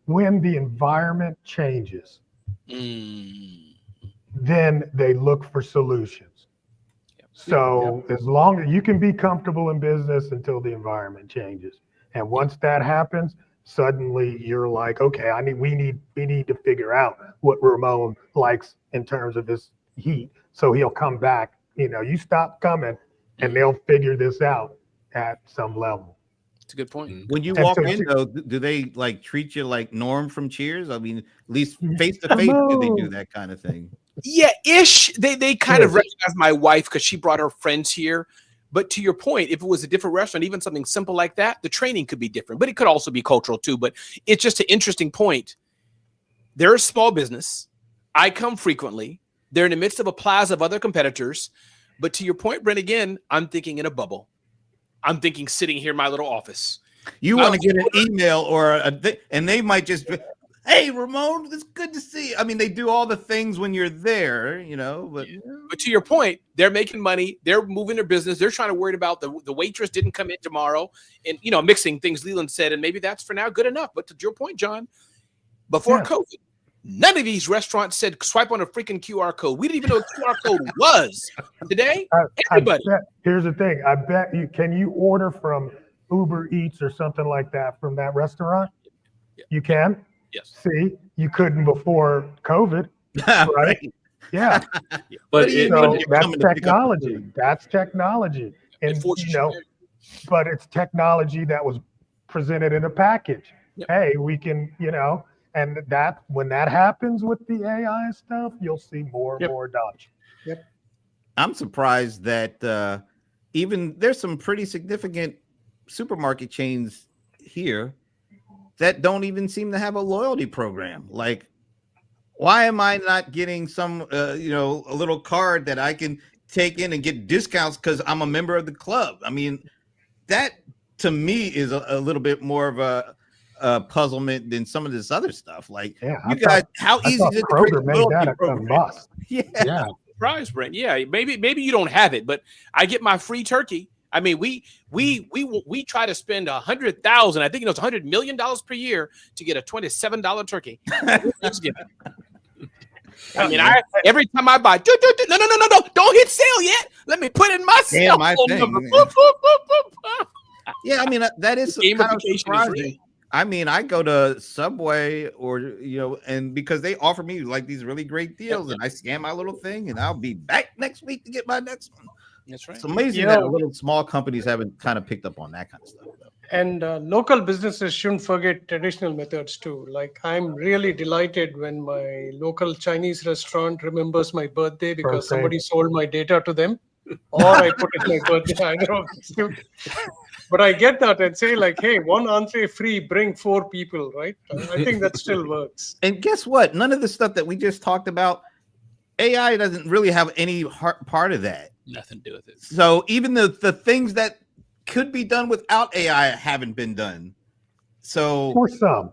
when the environment changes, then they look for solutions. So as long as you can be comfortable in business until the environment changes, and once that happens, suddenly you're like, okay, we need to figure out what Ramon likes in terms of his heat, so he'll come back. You stop coming, and they'll figure this out at some level. It's a good point. When you walk in, though, do they like treat you like Norm from Cheers? I mean, at least face to face, do they do that kind of thing? Yeah, ish. They kind of recognize my wife because she brought her friends here. But to your point, if it was a different restaurant, even something simple like that, the training could be different. But it could also be cultural too. But it's just an interesting point. They're a small business. I come frequently. They're in the midst of a plaza of other competitors. But to your point, Brent, again, I'm thinking in a bubble. I'm thinking sitting here in my little office. You want to get an email and they might just be, hey, Ramon, it's good to see you. I mean, they do all the things when you're there, But to your point, they're making money. They're moving their business. They're trying to worry about the waitress didn't come in tomorrow and, mixing things Leland said. And maybe that's for now good enough. But to your point, John, Before Yeah. COVID, none of these restaurants said swipe on a freaking QR code. We didn't even know what QR code was. Today, everybody. Here's the thing. I bet can you order from Uber Eats or something like that from that restaurant? Yeah. You can? Yes. See, you couldn't before COVID, Right. right? Yeah. But do you it, mean? So You're that's coming to pick up the technology. food. That's technology. And, It forces you know, you- but it's technology that was presented in a package. Yep. Hey, we can, you know, and that when that happens with the AI stuff, you'll see more and Yep. more adoption. I'm surprised that even there's some pretty significant supermarket chains here that don't even seem to have a loyalty program. Like, why am I not getting some, a little card that I can take in and get discounts because I'm a member of the club? I mean, that to me is a little bit more of a puzzlement than some of this other stuff. Like, Yeah, you guys, how I easy thought is it to create Kroger a made loyalty that a program? must. Yeah. Yeah. Surprise, Brent. Yeah, maybe you don't have it, but I get my free turkey. I mean, we try to spend $100,000. I think it's $100 million per year to get a $27 turkey. Thanksgiving. I mean, every time I buy, no, don't hit sale yet. Let me put in my Damn, cell my phone thing, number. man. Boop, boop, boop, boop. Yeah, I mean that is Gamification kind of is surprising. real. I mean, I go to Subway or and because they offer me like these really great deals, and I scan my little thing, and I'll be back next week to get my next one. That's right. It's amazing You that know- little small companies haven't kind of picked up on that kind of stuff. Though. And local businesses shouldn't forget traditional methods too. Like, I'm really delighted when my local Chinese restaurant remembers my birthday because Okay. somebody sold my data to them, or I put in my birthday. Either of these two. But I get that and say like, hey, one entree free, bring 4 people, right? I think that still works. And guess what? None of the stuff that we just talked about, AI doesn't really have any part of that. Nothing to do with it. So even the things that could be done without AI haven't been done. So For some.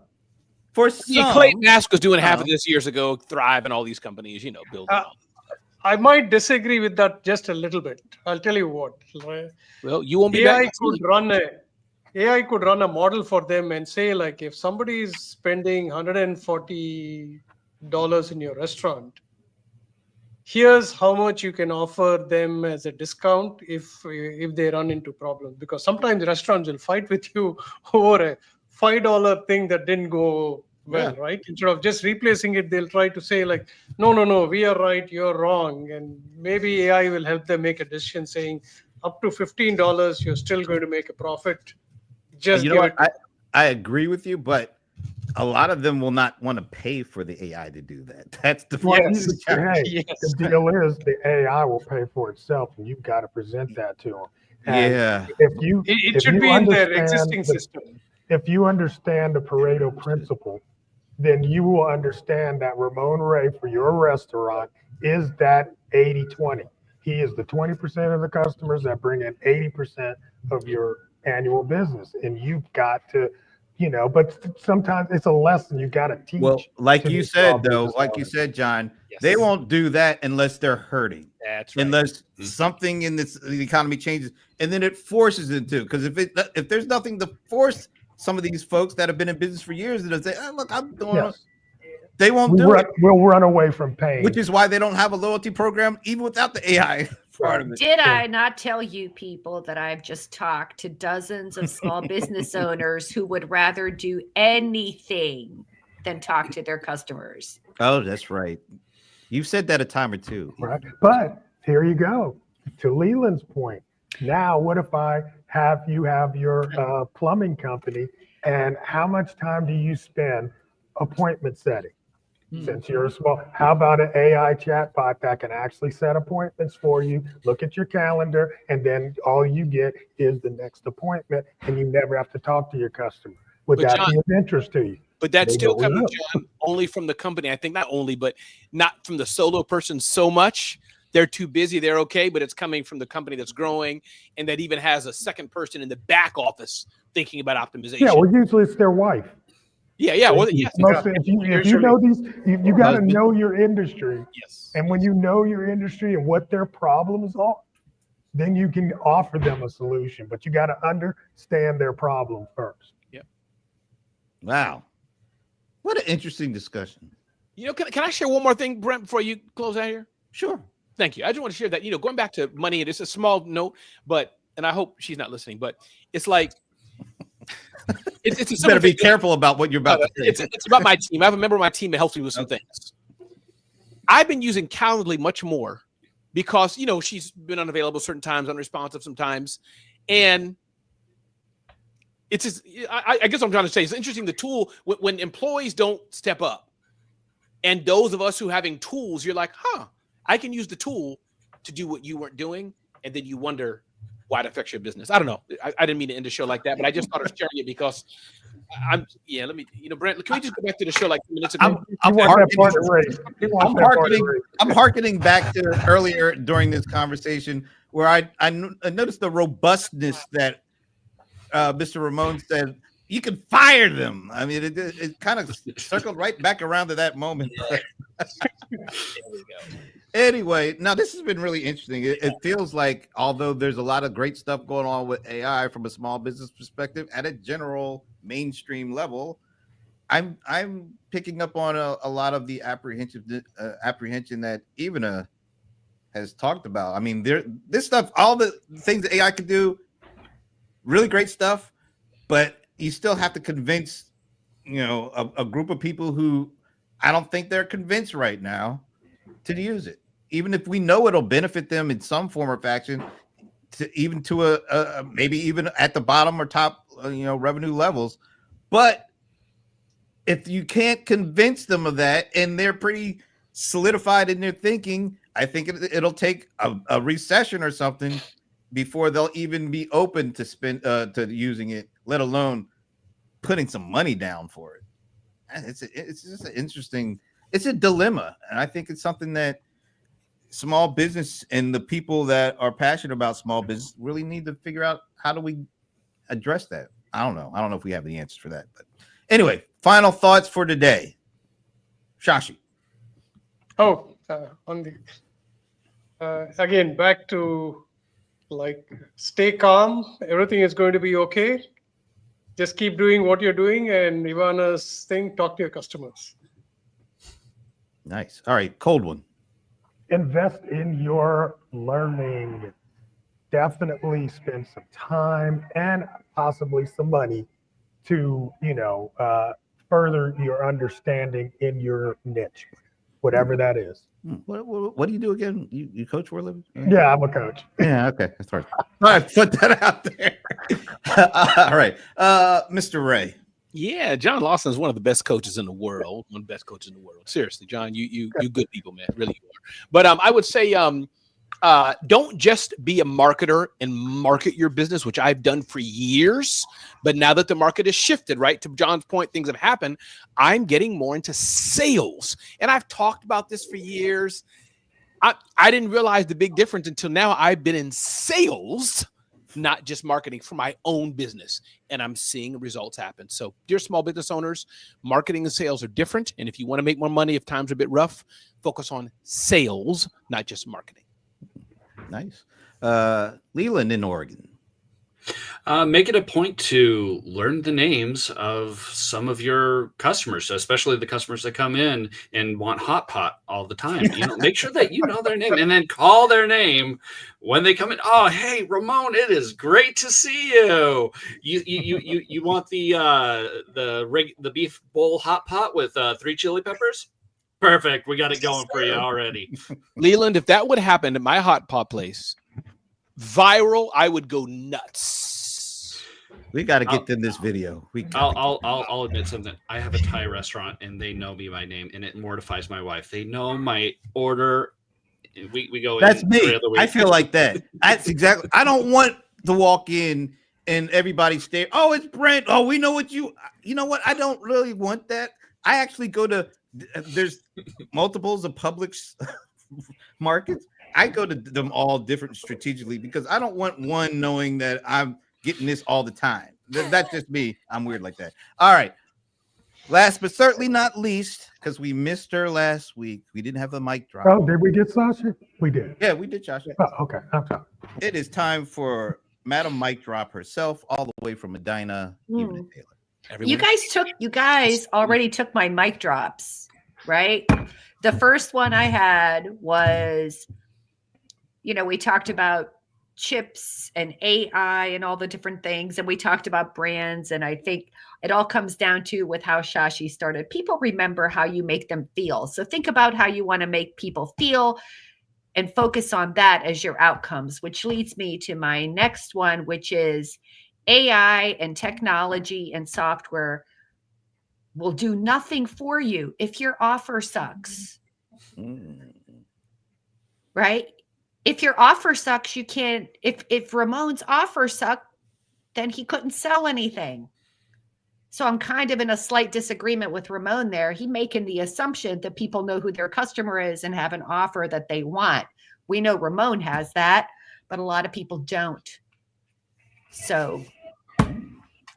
for Yeah, some, Clayton Ask was doing half of Uh-huh. this years ago. Thrive and all these companies, building. Uh, I might disagree with that just a little bit. I'll tell you what. Well, you won't be AI back. AI could run a model for them and say like, if somebody is spending $140 in your restaurant, here's how much you can offer them as a discount if they run into problems. Because sometimes restaurants will fight with you over a $5 thing that didn't go well, right? Instead of just replacing it, they'll try to say like, no, we are right, you're wrong. And maybe AI will help them make a decision saying up to $15, you're still going to make a profit. Just you know give what? it. I agree with you, but a lot of them will not want to pay for the AI to do that. That's the Yes. Hey, Yes. the deal is the AI will pay for itself, and you've got to present that to them. Yeah. If you It if should you be in their understand existing the- system. if you understand the Pareto principle, then you will understand that Ramon Ray for your restaurant is that 80-20. He is the 20% of the customers that bring in 80% of your annual business. And you've got to, but sometimes it's a lesson you got to teach. Well, like to you these small said, though, business like you owners. said, John, Yes. they won't do that unless they're hurting. That's right. Unless Mhm. something in the economy changes, and then it forces it to. Because if there's nothing to force some of these folks that have been in business for years, and say, oh, "Look, I'm doing," Yes. they won't do it. We'll run away from pain. Which is why they don't have a loyalty program, even without the AI part of it. Did I not tell you people that I've just talked to dozens of small business owners who would rather do anything than talk to their customers? Oh, that's right. You've said that a time or two. Right. But here you go. To Leland's point. Now, what if I have your plumbing company, and how much time do you spend appointment setting? Since you're a small, how about an AI chatbot that can actually set appointments for you, look at your calendar, and then all you get is the next appointment, and you never have to talk to your customer. Would But that John- be of interest to you? But that's They still go, coming, "Yeah." John, only from the company. I think not only, but not from the solo person so much. They're too busy. They're okay, but it's coming from the company that's growing and that even has a second person in the back office thinking about optimization. Yeah, well, usually it's their wife. Yeah. Well, yes, If you know these, you got to Husband. know your industry. yes. And when you know your industry and what their problems are, then you can offer them a solution. But you got to understand their problem first. Wow. What an interesting discussion. Can I share one more thing, Brent, before you close out here? Sure. Thank you. I just want to share that, going back to money, and it's a small note, and I hope she's not listening, but it's like, it's a You better be careful about what you're about to say. It's about my team. I have a member of my team that helps me with some things. I've been using Calendly much more because, she's been unavailable certain times, unresponsive sometimes. And it's just, I guess what I'm trying to say, it's interesting, the tool, when employees don't step up, and those of us who having tools, you're like, I can use the tool to do what you weren't doing. And then you wonder why it affects your business. I don't know. I didn't mean to end the show like that, but I just thought of sharing it because Brent, can we just go back to the show like 2 minutes ago? I'm hearkening back to earlier during this conversation where I noticed the robustness that Mr. Ramon said. You can fire them. I mean, it kind of circled right back around to that moment. There we go. Anyway, now this has been really interesting. It feels like, although there's a lot of great stuff going on with AI from a small business perspective, at a general mainstream level, I'm picking up on a lot of the apprehension that Ivana has talked about. I mean, this stuff, all the things that AI can do, really great stuff, but you still have to convince, a group of people who I don't think they're convinced right now to use it, even if we know it'll benefit them in some form or fashion, to a maybe even at the bottom or top, revenue levels. But if you can't convince them of that, and they're pretty solidified in their thinking, I think it'll take a recession or something before they'll even be open to to using it, let alone putting some money down for it. It's just an interesting, it's a dilemma. And I think it's something that small business and the people that are passionate about small business really need to figure out, how do we address that? I don't know if we have the answers for that, but anyway, final thoughts for today. Shashi. Again, back to stay calm. Everything is going to be okay. Just keep doing what you're doing, and Ivana's thing, talk to your customers. Nice. All right, cold one. Invest in your learning. Definitely spend some time and possibly some money to, further your understanding in your niche, whatever that is. What do you do again? You coach for a living? Yeah, I'm a coach. Yeah, okay. That's right. All right, put that out there. All right. Mr. Ray. Yeah, John Lawson is one of the best coaches in the world. One of the best coaches in the world. Seriously, John, you good people, man. Really you are. But I would say don't just be a marketer and market your business, which I've done for years. But now that the market has shifted, right, to John's point, things have happened. I'm getting more into sales. And I've talked about this for years. I didn't realize the big difference until now. I've been in sales, not just marketing, for my own business. And I'm seeing results happen. So dear small business owners, marketing and sales are different. And if you want to make more money, if times are a bit rough, focus on sales, not just marketing. Nice. Leland in Oregon. Make it a point to learn the names of some of your customers, especially the customers that come in and want hot pot all the time. Make sure that you know their name, and then call their name when they come in. Oh, hey, Ramon, it is great to see you. You want the beef bowl hot pot with 3 chili peppers? Perfect. We got it going for you already. Leland, if that would happen at my hot pot place, viral, I would go nuts. We got to get them this video. I'll admit something. I have a Thai restaurant, and they know me by name, and it mortifies my wife. They know my order. We go. That's me. I feel like that. That's exactly. I don't want to walk in and everybody stare. Oh, it's Brent. Oh, we know what you. You know what? I don't really want that. I actually go to. There's multiples of Publix markets. I go to them all different strategically because I don't want one knowing that I'm getting this all the time. That's just me. I'm weird like that. All right. Last but certainly not least, because we missed her last week. We didn't have the mic drop. Oh, did we get Sasha? We did. Yeah, we did, Josh. Oh, okay. It is time for Madam Mic Drop herself, all the way from Medina, Ivana Taylor. Everyone. You guys already took my mic drops, right? The first one I had was, we talked about chips and AI and all the different things, and we talked about brands, and I think it all comes down to with how Shashi started. People remember how you make them feel. So think about how you want to make people feel and focus on that as your outcomes, which leads me to my next one, which is AI and technology and software will do nothing for you if your offer sucks. Right? If your offer sucks, you can't. If Ramon's offer sucked, then he couldn't sell anything. So I'm kind of in a slight disagreement with Ramon there. He making the assumption that people know who their customer is and have an offer that they want. We know Ramon has that, but a lot of people don't. So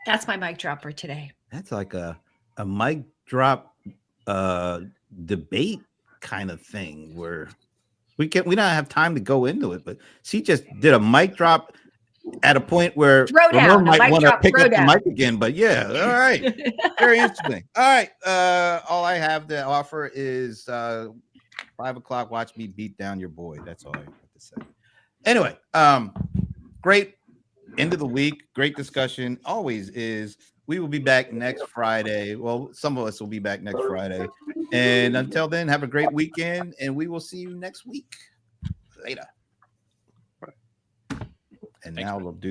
that's my mic drop for today. That's like a mic drop debate kind of thing where we don't have time to go into it, but she just did a mic drop at a point where Ramon might want to pick up the mic again. But yeah, all right. Very interesting. All right. All I have to offer is 5 o'clock. Watch me beat down your boy. That's all I have to say. Anyway, great end of the week. Great discussion. Always is. We will be back next Friday. Well, some of us will be back next Friday. And until then, have a great weekend, and we will see you next week. Later. And now we'll do